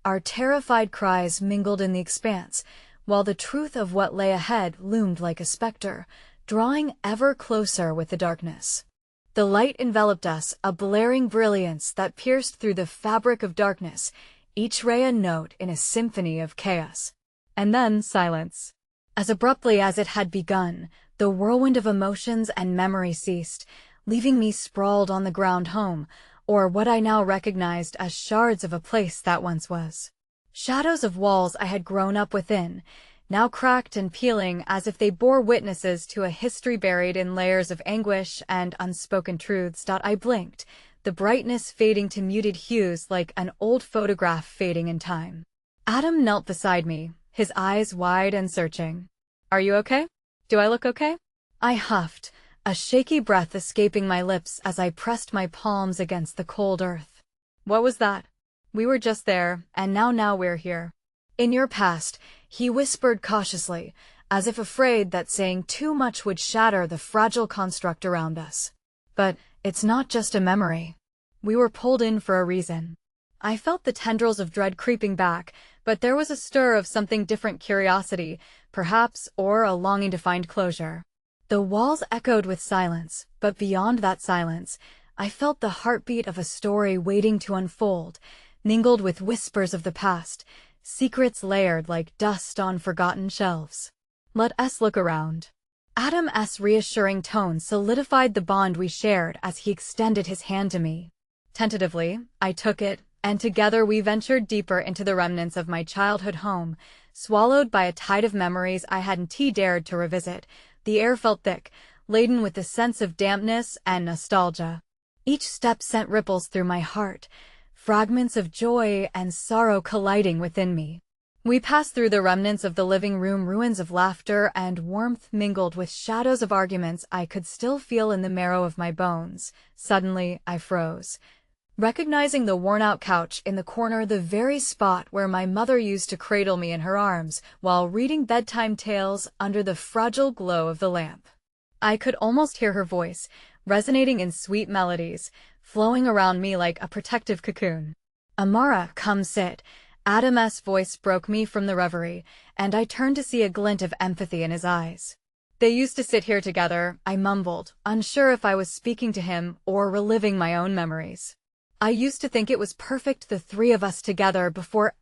our terrified cries mingled in the expanse, while the truth of what lay ahead loomed like a specter, drawing ever closer with the darkness. The light enveloped us, a blaring brilliance that pierced through the fabric of darkness, each ray a note in a symphony of chaos. And then silence. As abruptly as it had begun, the whirlwind of emotions and memory ceased, leaving me sprawled on the ground home, or what I now recognized as shards of a place that once was. Shadows of walls I had grown up within, now cracked and peeling as if they bore witnesses to a history buried in layers of anguish and unspoken truths. I blinked, the brightness fading to muted hues like an old photograph fading in time. Adam knelt beside me, his eyes wide and searching. "Are you okay? Do I look okay?" I huffed, a shaky breath escaping my lips as I pressed my palms against the cold earth. "What was that? We were just there, and now we're here." "In your past," he whispered cautiously, as if afraid that saying too much would shatter the fragile construct around us. "But it's not just a memory. We were pulled in for a reason." I felt the tendrils of dread creeping back, but there was a stir of something different, curiosity, perhaps, or a longing to find closure. The walls echoed with silence, but beyond that silence, I felt the heartbeat of a story waiting to unfold, mingled with whispers of the past, secrets layered like dust on forgotten shelves. "Let us look around." Adam's reassuring tone solidified the bond we shared as he extended his hand to me. Tentatively, I took it, and together we ventured deeper into the remnants of my childhood home, swallowed by a tide of memories I hadn't dared to revisit. The air felt thick, laden with the sense of dampness and nostalgia. Each step sent ripples through my heart, fragments of joy and sorrow colliding within me. We passed through the remnants of the living room, ruins of laughter and warmth mingled with shadows of arguments I could still feel in the marrow of my bones. Suddenly, I froze, recognizing the worn-out couch in the corner, the very spot where my mother used to cradle me in her arms while reading bedtime tales under the fragile glow of the lamp. I could almost hear her voice, resonating in sweet melodies, flowing around me like a protective cocoon. "Amara, come sit." Adam's voice broke me from the reverie, and I turned to see a glint of empathy in his eyes. "They used to sit here together," I mumbled, unsure if I was speaking to him or reliving my own memories. "I used to think it was perfect, the three of us together before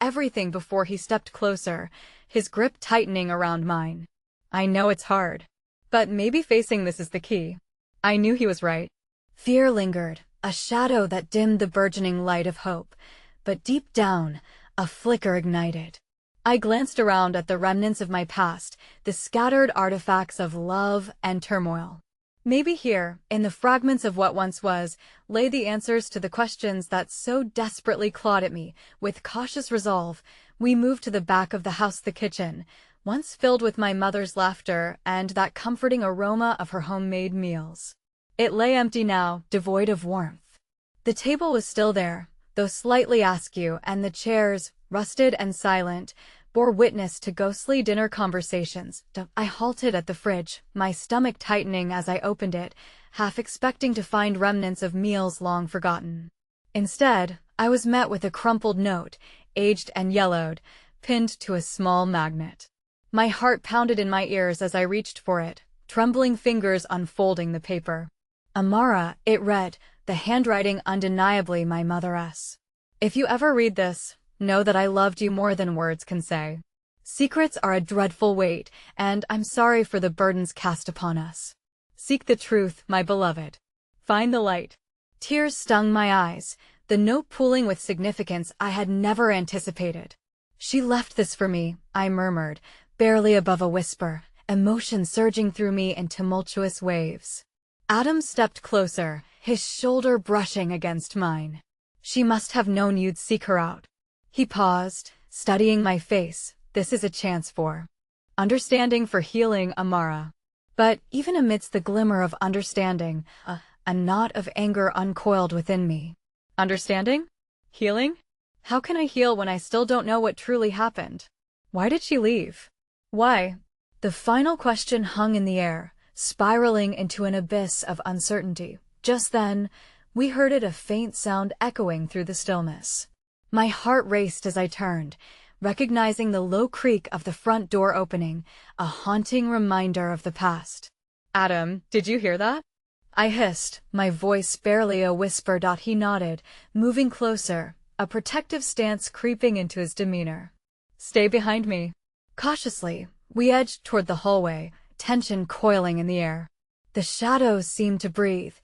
he stepped closer, his grip tightening around mine. I know it's hard, but maybe facing this is the key." I knew he was right. Fear lingered, a shadow that dimmed the burgeoning light of hope, but deep down, a flicker ignited. I glanced around at the remnants of my past, the scattered artifacts of love and turmoil. Maybe here, in the fragments of what once was, lay the answers to the questions that so desperately clawed at me. With cautious resolve, we moved to the back of the house, the kitchen, once filled with my mother's laughter and that comforting aroma of her homemade meals. It lay empty now, devoid of warmth. The table was still there, though slightly askew, and the chairs, rusted and silent, bore witness to ghostly dinner conversations. I halted at the fridge, my stomach tightening as I opened it, half expecting to find remnants of meals long forgotten. Instead, I was met with a crumpled note, aged and yellowed, pinned to a small magnet. My heart pounded in my ears as I reached for it, trembling fingers unfolding the paper. "Amara," it read, the handwriting undeniably my mother's. "If you ever read this, know that I loved you more than words can say. Secrets are a dreadful weight, and I'm sorry for the burdens cast upon us. Seek the truth, my beloved. Find the light." Tears stung my eyes, the note pooling with significance I had never anticipated. "She left this for me," I murmured, barely above a whisper, emotion surging through me in tumultuous waves. Adam stepped closer, his shoulder brushing against mine. "She must have known you'd seek her out." He paused, studying my face. "This is a chance for understanding, for healing, Amara." But even amidst the glimmer of understanding, a knot of anger uncoiled within me. Understanding? Healing? How can I heal when I still don't know what truly happened? Why did she leave? Why? The final question hung in the air, spiraling into an abyss of uncertainty. Just then, we heard a faint sound echoing through the stillness. My heart raced as I turned, recognizing the low creak of the front door opening, a haunting reminder of the past. "Adam, did you hear that?" I hissed, my voice barely a whisper. He nodded, moving closer, a protective stance creeping into his demeanor. "Stay behind me." Cautiously, we edged toward the hallway, tension coiling in the air. The shadows seemed to breathe,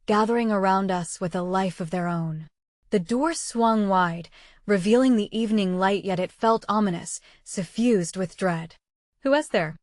gathering around us with a life of their own. The door swung wide, revealing the evening light, yet it felt ominous, suffused with dread. "Who is there?"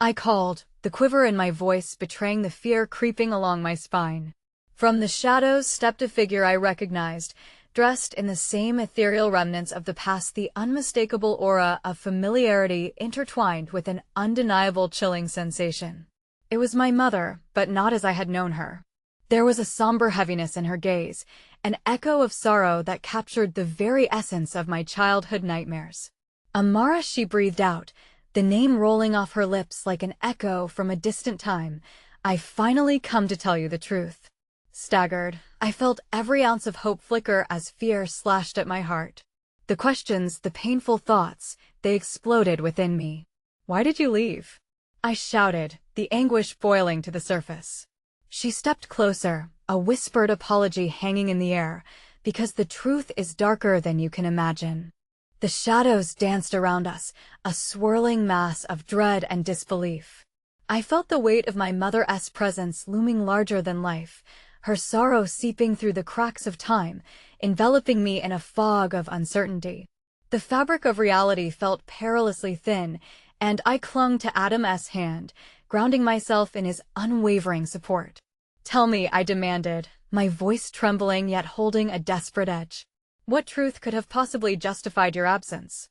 I called, the quiver in my voice betraying the fear creeping along my spine. From the shadows stepped a figure I recognized, dressed in the same ethereal remnants of the past, the unmistakable aura of familiarity intertwined with an undeniable chilling sensation. It was my mother, but not as I had known her. There was a somber heaviness in her gaze, an echo of sorrow that captured the very essence of my childhood nightmares. "Amara," she breathed out, the name rolling off her lips like an echo from a distant time. "I've finally come to tell you the truth." Staggered, I felt every ounce of hope flicker as fear slashed at my heart. The questions, the painful thoughts, they exploded within me. "Why did you leave?" I shouted, the anguish boiling to the surface. She stepped closer, a whispered apology hanging in the air, "because the truth is darker than you can imagine." The shadows danced around us, a swirling mass of dread and disbelief. I felt the weight of my mother's presence looming larger than life, her sorrow seeping through the cracks of time, enveloping me in a fog of uncertainty. The fabric of reality felt perilously thin, and I clung to Adam's hand, grounding myself in his unwavering support. "Tell me," I demanded, my voice trembling yet holding a desperate edge. "What truth could have possibly justified your absence?"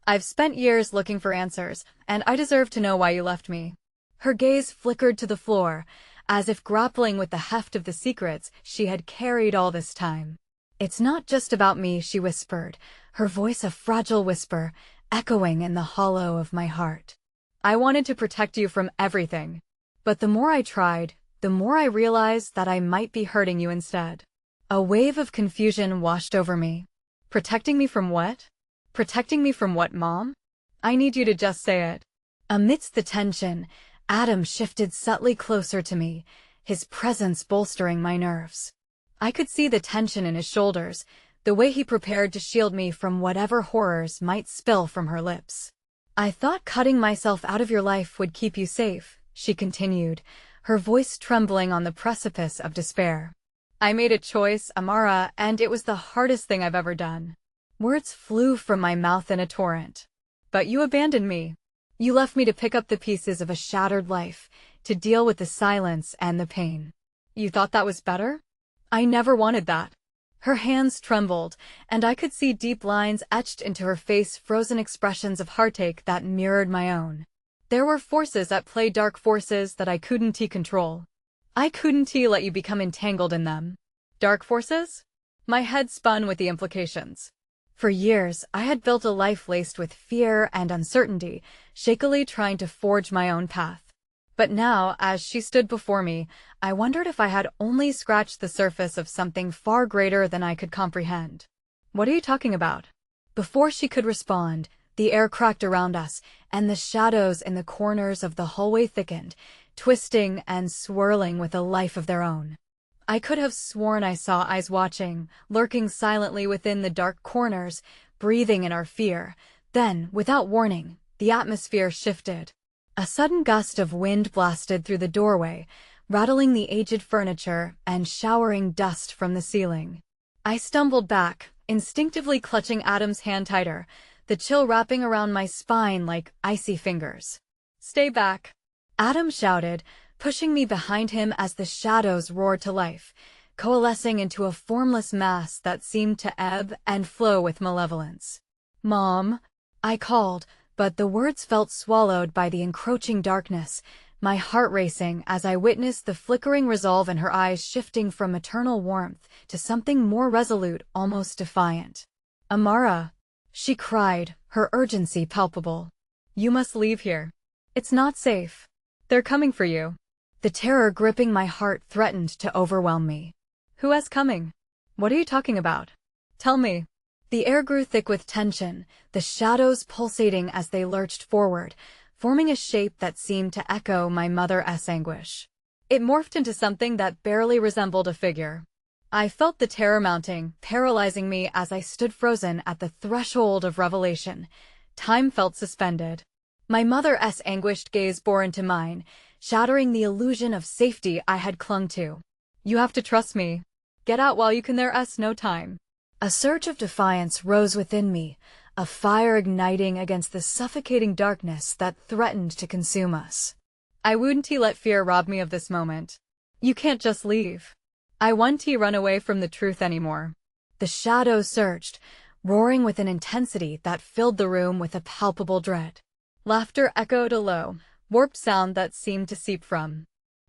I've spent years looking for answers, and I deserve to know why you left me. Her gaze flickered to the floor, as if grappling with the heft of the secrets she had carried all this time. It's not just about me, she whispered, her voice a fragile whisper, echoing in the hollow of my heart. I wanted to protect you from everything. But the more I tried, the more I realized that I might be hurting you instead. A wave of confusion washed over me. Protecting me from what? Protecting me from what, Mom? I need you to just say it. Amidst the tension, Adam shifted subtly closer to me, his presence bolstering my nerves. I could see the tension in his shoulders, the way he prepared to shield me from whatever horrors might spill from her lips. I thought cutting myself out of your life would keep you safe, she continued, her voice trembling on the precipice of despair. I made a choice, Amara, and it was the hardest thing I've ever done. Words flew from my mouth in a torrent. But you abandoned me. You left me to pick up the pieces of a shattered life, to deal with the silence and the pain. You thought that was better? I never wanted that. Her hands trembled, and I could see deep lines etched into her face, frozen expressions of heartache that mirrored my own. There were forces at play, dark forces that I couldn't control. I couldn't let you become entangled in them. Dark forces? My head spun with the implications. For years, I had built a life laced with fear and uncertainty, shakily trying to forge my own path. But now, as she stood before me, I wondered if I had only scratched the surface of something far greater than I could comprehend. What are you talking about? Before she could respond, the air cracked around us, and the shadows in the corners of the hallway thickened, twisting and swirling with a life of their own. I could have sworn I saw eyes watching, lurking silently within the dark corners, breathing in our fear. Then, without warning, the atmosphere shifted. A sudden gust of wind blasted through the doorway, rattling the aged furniture and showering dust from the ceiling. I stumbled back, instinctively clutching Adam's hand tighter, the chill wrapping around my spine like icy fingers. Stay back, Adam shouted, pushing me behind him as the shadows roared to life, coalescing into a formless mass that seemed to ebb and flow with malevolence. Mom, I called, but the words felt swallowed by the encroaching darkness, my heart racing as I witnessed the flickering resolve in her eyes shifting from maternal warmth to something more resolute, almost defiant. Amara, she cried, her urgency palpable. You must leave here. It's not safe. They're coming for you. The terror gripping my heart threatened to overwhelm me. Who is coming? What are you talking about? Tell me. The air grew thick with tension, the shadows pulsating as they lurched forward, forming a shape that seemed to echo my mother's anguish. It morphed into something that barely resembled a figure. I felt the terror mounting, paralyzing me as I stood frozen at the threshold of revelation. Time felt suspended. My mother's anguished gaze bore into mine, shattering the illusion of safety I had clung to. You have to trust me. Get out while you can, there's no time. A surge of defiance rose within me, a fire igniting against the suffocating darkness that threatened to consume us. I wouldn't let fear rob me of this moment. You can't just leave. I won't run away from the truth anymore. The shadows surged, roaring with an intensity that filled the room with a palpable dread. Laughter echoed a low, warped sound that seemed to seep from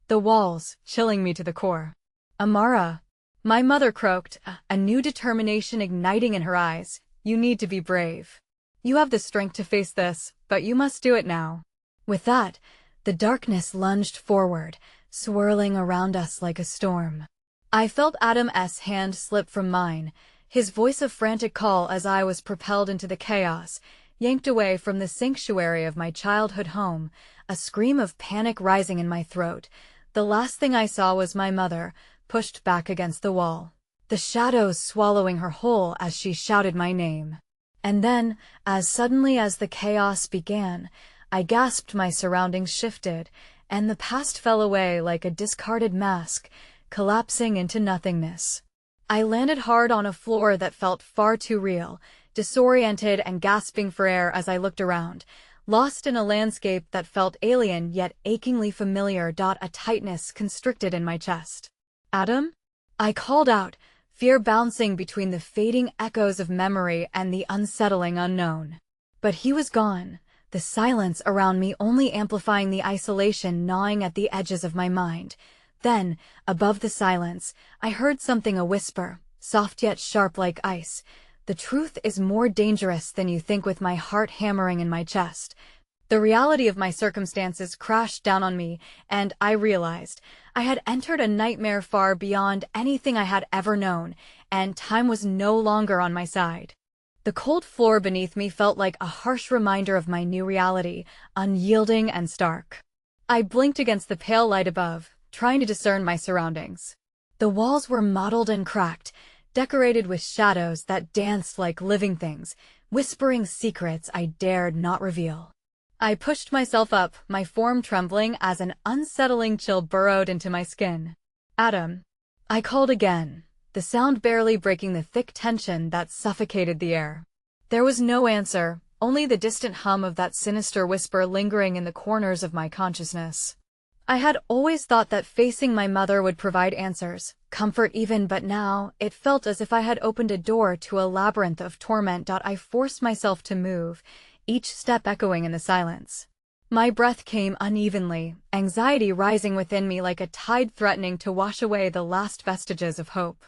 the walls, chilling me to the core. Amara, my mother croaked, a new determination igniting in her eyes. You need to be brave. You have the strength to face this, but you must do it now. With that, the darkness lunged forward, swirling around us like a storm. I felt Adam's hand slip from mine, his voice a frantic call as I was propelled into the chaos, yanked away from the sanctuary of my childhood home, a scream of panic rising in my throat. The last thing I saw was my mother, pushed back against the wall, the shadows swallowing her whole as she shouted my name. And then, as suddenly as the chaos began, I gasped, my surroundings shifted, and the past fell away like a discarded mask, collapsing into nothingness. I landed hard on a floor that felt far too real, disoriented and gasping for air as I looked around, lost in a landscape that felt alien yet achingly familiar. A tightness constricted in my chest. Adam? I called out, fear bouncing between the fading echoes of memory and the unsettling unknown. But he was gone, the silence around me only amplifying the isolation gnawing at the edges of my mind. Then, above the silence, I heard something a whisper, soft yet sharp like ice. The truth is more dangerous than you think, with my heart hammering in my chest. The reality of my circumstances crashed down on me, and I realized I had entered a nightmare far beyond anything I had ever known, and time was no longer on my side. The cold floor beneath me felt like a harsh reminder of my new reality, unyielding and stark. I blinked against the pale light above, trying to discern my surroundings. The walls were mottled and cracked, decorated with shadows that danced like living things, whispering secrets I dared not reveal. I pushed myself up, my form trembling as an unsettling chill burrowed into my skin. "Adam." I called again, the sound barely breaking the thick tension that suffocated the air. There was no answer, only the distant hum of that sinister whisper lingering in the corners of my consciousness. I had always thought that facing my mother would provide answers, comfort even, but now it felt as if I had opened a door to a labyrinth of torment. I forced myself to move, each step echoing in the silence. My breath came unevenly, anxiety rising within me like a tide threatening to wash away the last vestiges of hope.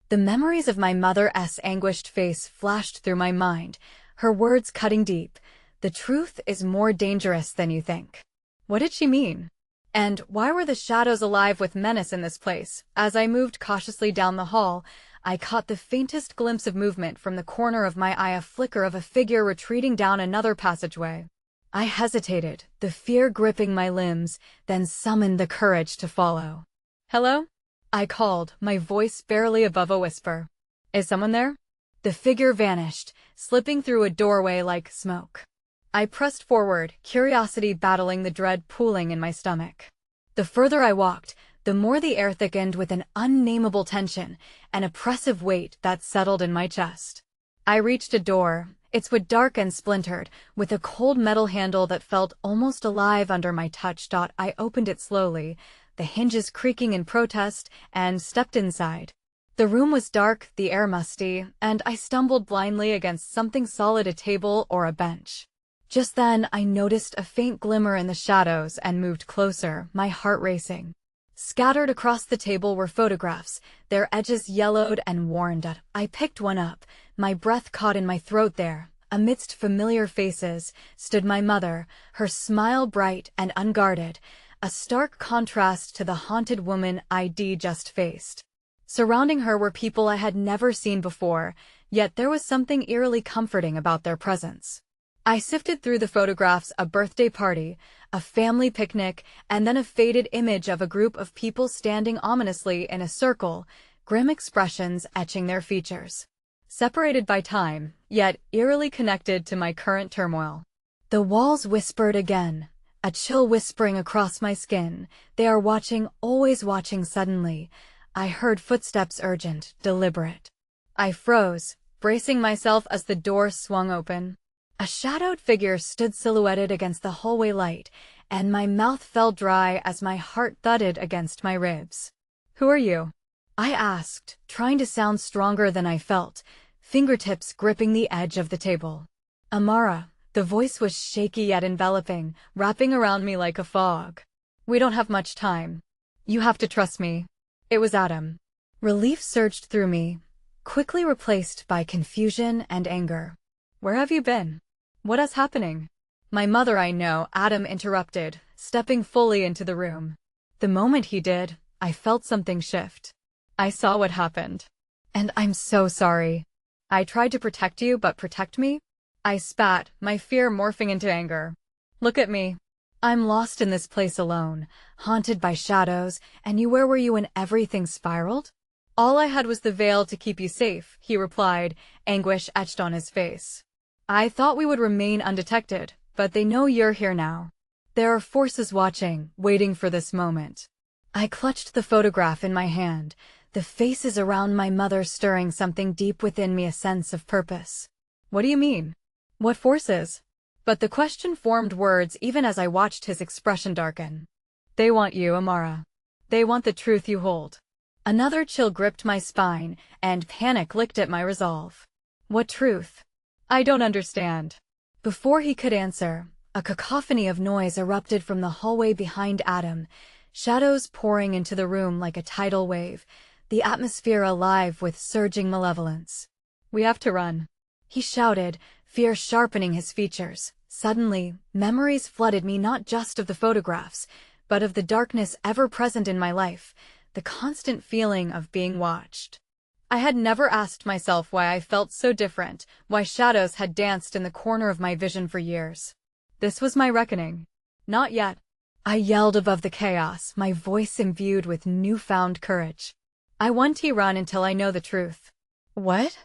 The memories of my mother's anguished face flashed through my mind, her words cutting deep. "The truth is more dangerous than you think." What did she mean? And why were the shadows alive with menace in this place? As I moved cautiously down the hall, I caught the faintest glimpse of movement from the corner of my eye, a flicker of a figure retreating down another passageway. I hesitated, the fear gripping my limbs, then summoned the courage to follow. "Hello?" I called, my voice barely above a whisper. "Is someone there?" The figure vanished, slipping through a doorway like smoke. I pressed forward, curiosity battling the dread pooling in my stomach. The further I walked, the more the air thickened with an unnameable tension, an oppressive weight that settled in my chest. I reached a door, its wood dark and splintered, with a cold metal handle that felt almost alive under my touch. I opened it slowly, the hinges creaking in protest, and stepped inside. The room was dark, the air musty, and I stumbled blindly against something solid, a table or a bench. Just then, I noticed a faint glimmer in the shadows and moved closer, my heart racing. Scattered across the table were photographs, their edges yellowed and worn. I picked one up, my breath caught in my throat. There, amidst familiar faces, stood my mother, her smile bright and unguarded, a stark contrast to the haunted woman I'd just faced. Surrounding her were people I had never seen before, yet there was something eerily comforting about their presence. I sifted through the photographs: a birthday party, a family picnic, and then a faded image of a group of people standing ominously in a circle, grim expressions etching their features. Separated by time, yet eerily connected to my current turmoil. The walls whispered again, a chill whispering across my skin. "They are watching, always watching." Suddenly, I heard footsteps, urgent, deliberate. I froze, bracing myself as the door swung open. A shadowed figure stood silhouetted against the hallway light, and my mouth felt dry as my heart thudded against my ribs. "Who are you?" I asked, trying to sound stronger than I felt, fingertips gripping the edge of the table. "Amara." The voice was shaky yet enveloping, wrapping around me like a fog. "We don't have much time. You have to trust me." It was Adam. Relief surged through me, quickly replaced by confusion and anger. "Where have you been? What is happening?" "My mother." "I know," Adam interrupted, stepping fully into the room. The moment he did, I felt something shift. "I saw what happened. And I'm so sorry. I tried to protect you, but protect me?" I spat, my fear morphing into anger. "Look at me. I'm lost in this place alone, haunted by shadows, and you, where were you when everything spiraled?" "All I had was the veil to keep you safe," he replied, anguish etched on his face. "I thought we would remain undetected, but they know you're here now. There are forces watching, waiting for this moment." I clutched the photograph in my hand, the faces around my mother stirring something deep within me, a sense of purpose. "What do you mean? What forces?" But the question formed words even as I watched his expression darken. "They want you, Amara. They want the truth you hold." Another chill gripped my spine, and panic licked at my resolve. "What truth?" "I don't understand." Before he could answer, a cacophony of noise erupted from the hallway behind Adam, shadows pouring into the room like a tidal wave, the atmosphere alive with surging malevolence. "We have to run," he shouted, fear sharpening his features. Suddenly, memories flooded me not just of the photographs, but of the darkness ever present in my life, the constant feeling of being watched. I had never asked myself why I felt so different, why shadows had danced in the corner of my vision for years. This was my reckoning. Not yet. I yelled above the chaos, my voice imbued with newfound courage. "I want to run until I know the truth." "What?"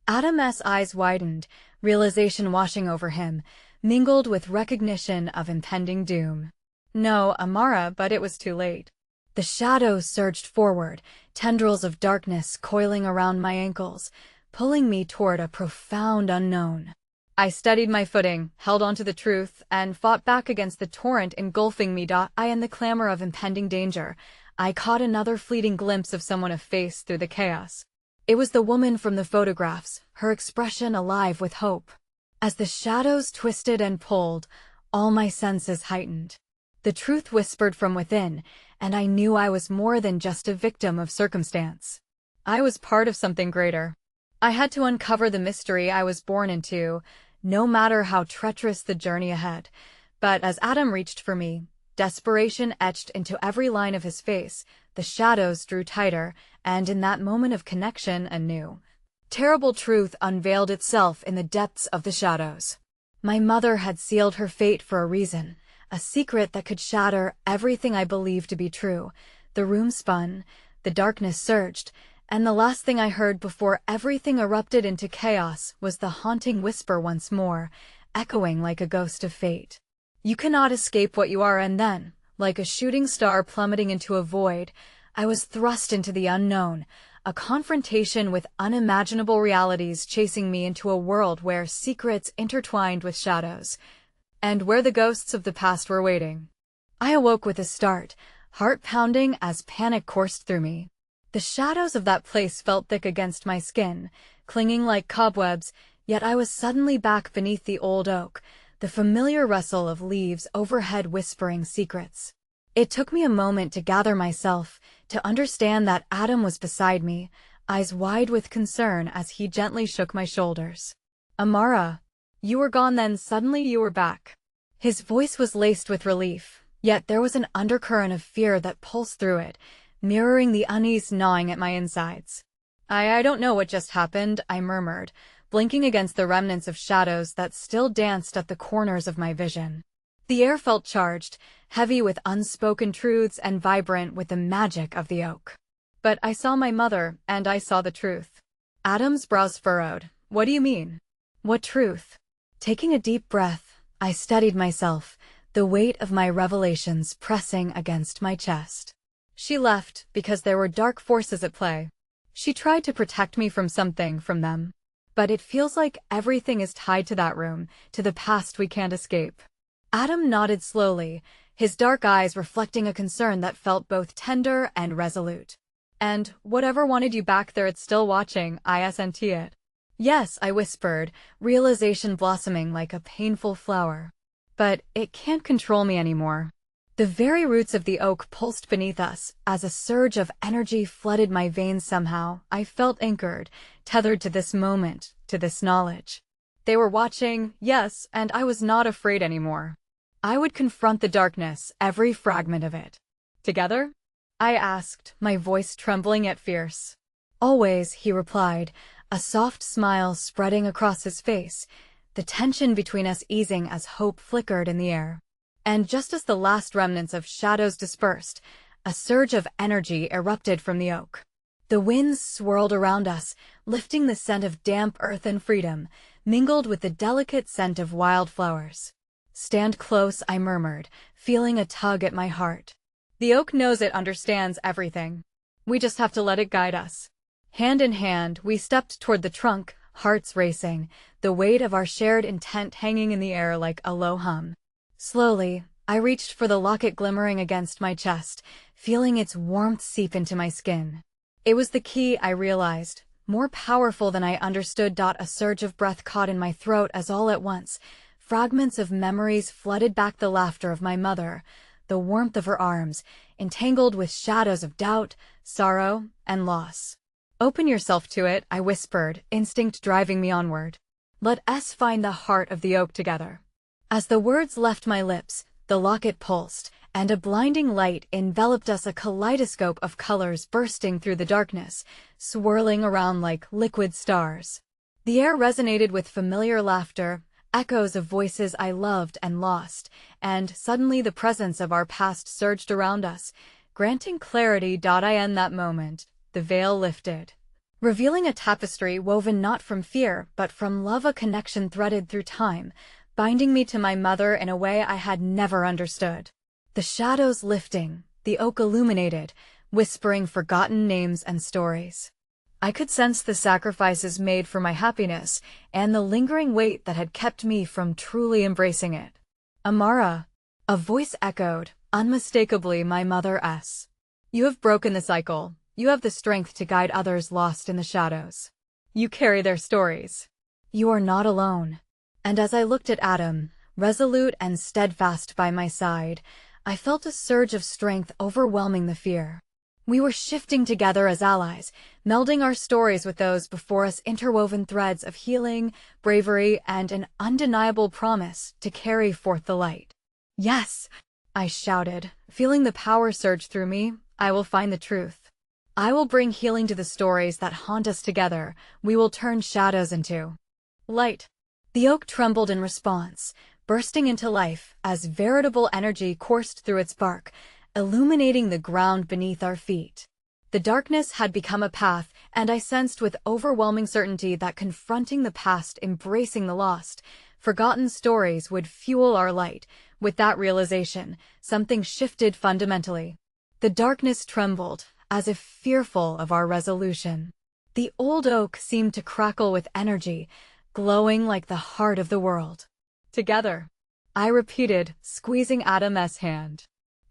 Adam's eyes widened, realization washing over him, mingled with recognition of impending doom. "No, Amara," but it was too late. The shadows surged forward, tendrils of darkness coiling around my ankles, pulling me toward a profound unknown. I steadied my footing, held onto the truth, and fought back against the torrent engulfing me. I in the clamor of impending danger, I caught another fleeting glimpse of someone, a face through the chaos. It was the woman from the photographs, her expression alive with hope. As the shadows twisted and pulled, all my senses heightened. The truth whispered from within, and I knew I was more than just a victim of circumstance. I was part of something greater. I had to uncover the mystery I was born into, no matter how treacherous the journey ahead. But as Adam reached for me, desperation etched into every line of his face, the shadows drew tighter, and in that moment of connection, a new, terrible truth unveiled itself in the depths of the shadows. My mother had sealed her fate for a reason, a secret that could shatter everything I believed to be true. The room spun, the darkness surged, and the last thing I heard before everything erupted into chaos was the haunting whisper once more, echoing like a ghost of fate. "You cannot escape what you are." And then, like a shooting star plummeting into a void, I was thrust into the unknown, a confrontation with unimaginable realities chasing me into a world where secrets intertwined with shadows, and where the ghosts of the past were waiting. I awoke with a start, heart pounding as panic coursed through me. The shadows of that place felt thick against my skin, clinging like cobwebs, yet I was suddenly back beneath the old oak, the familiar rustle of leaves overhead whispering secrets. It took me a moment to gather myself, to understand that Adam was beside me, eyes wide with concern as he gently shook my shoulders. "Amara, you were gone, then suddenly you were back." His voice was laced with relief, yet there was an undercurrent of fear that pulsed through it, mirroring the unease gnawing at my insides. I don't know what just happened," I murmured, blinking against the remnants of shadows that still danced at the corners of my vision. The air felt charged, heavy with unspoken truths and vibrant with the magic of the oak. "But I saw my mother, and I saw the truth." Adam's brows furrowed. "What do you mean?" "What truth?" Taking a deep breath, I steadied myself, the weight of my revelations pressing against my chest. "She left because there were dark forces at play. She tried to protect me from something, from them. But it feels like everything is tied to that room, to the past we can't escape." Adam nodded slowly, his dark eyes reflecting a concern that felt both tender and resolute. "And whatever wanted you back there, it's still watching, isn't it?" "Yes," I whispered, realization blossoming like a painful flower. "But it can't control me anymore." The very roots of the oak pulsed beneath us, as a surge of energy flooded my veins. Somehow, I felt anchored, tethered to this moment, to this knowledge. They were watching, yes, and I was not afraid anymore. I would confront the darkness, every fragment of it. "Together?" I asked, my voice trembling yet fierce. "Always," he replied, a soft smile spreading across his face, the tension between us easing as hope flickered in the air. And just as the last remnants of shadows dispersed, a surge of energy erupted from the oak. The winds swirled around us, lifting the scent of damp earth and freedom, mingled with the delicate scent of wildflowers. "Stand close," I murmured, feeling a tug at my heart. "The oak knows, it understands everything. We just have to let it guide us." Hand in hand, we stepped toward the trunk, hearts racing, the weight of our shared intent hanging in the air like a low hum. Slowly, I reached for the locket glimmering against my chest, feeling its warmth seep into my skin. It was the key, I realized, more powerful than I understood. A surge of breath caught in my throat as all at once, Fragments of memories flooded back: the laughter of my mother, the warmth of her arms, entangled with shadows of doubt, sorrow, and loss. "Open yourself to it," I whispered, instinct driving me onward. "Let us find the heart of the oak together." As the words left my lips, the locket pulsed, and a blinding light enveloped us, a kaleidoscope of colors bursting through the darkness, swirling around like liquid stars. The air resonated with familiar laughter, echoes of voices I loved and lost, and suddenly the presence of our past surged around us, granting clarity. In that moment, the veil lifted, revealing a tapestry woven not from fear but from love, a connection threaded through time, binding me to my mother in a way I had never understood. The shadows lifting, the oak illuminated, whispering forgotten names and stories. I could sense the sacrifices made for my happiness and the lingering weight that had kept me from truly embracing it. "Amara," a voice echoed, unmistakably my mother's. "You have broken the cycle. You have the strength to guide others lost in the shadows. You carry their stories. You are not alone." And as I looked at Adam, resolute and steadfast by my side, I felt a surge of strength overwhelming the fear. We were shifting together as allies, melding our stories with those before us, interwoven threads of healing, bravery, and an undeniable promise to carry forth the light. "Yes," I shouted, feeling the power surge through me. "I will find the truth. I will bring healing to the stories that haunt us. Together, we will turn shadows into light." The oak trembled in response, bursting into life as veritable energy coursed through its bark, illuminating the ground beneath our feet. The darkness had become a path, and I sensed with overwhelming certainty that confronting the past, embracing the lost, forgotten stories would fuel our light. With that realization, something shifted fundamentally. The darkness trembled, as if fearful of our resolution. The old oak seemed to crackle with energy, glowing like the heart of the world. "Together," I repeated, squeezing Adam's hand.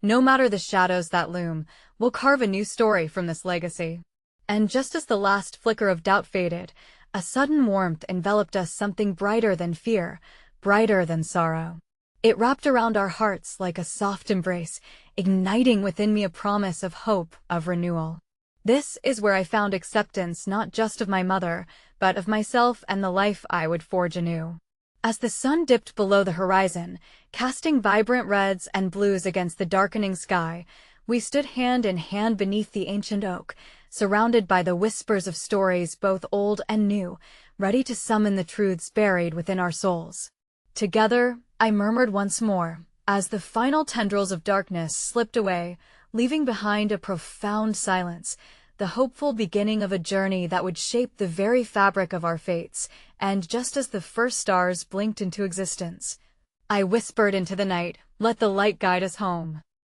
"No matter the shadows that loom, we'll carve a new story from this legacy." And just as the last flicker of doubt faded, a sudden warmth enveloped us, something brighter than fear, brighter than sorrow. It wrapped around our hearts like a soft embrace, igniting within me a promise of hope, of renewal. This is where I found acceptance, not just of my mother, but of myself and the life I would forge anew. As the sun dipped below the horizon, casting vibrant reds and blues against the darkening sky, we stood hand in hand beneath the ancient oak, surrounded by the whispers of stories both old and new, ready to summon the truths buried within our souls. "Together," I murmured once more, as the final tendrils of darkness slipped away, leaving behind a profound silence, the hopeful beginning of a journey that would shape the very fabric of our fates. And just as the first stars blinked into existence, I whispered into the night, "Let the light guide us home."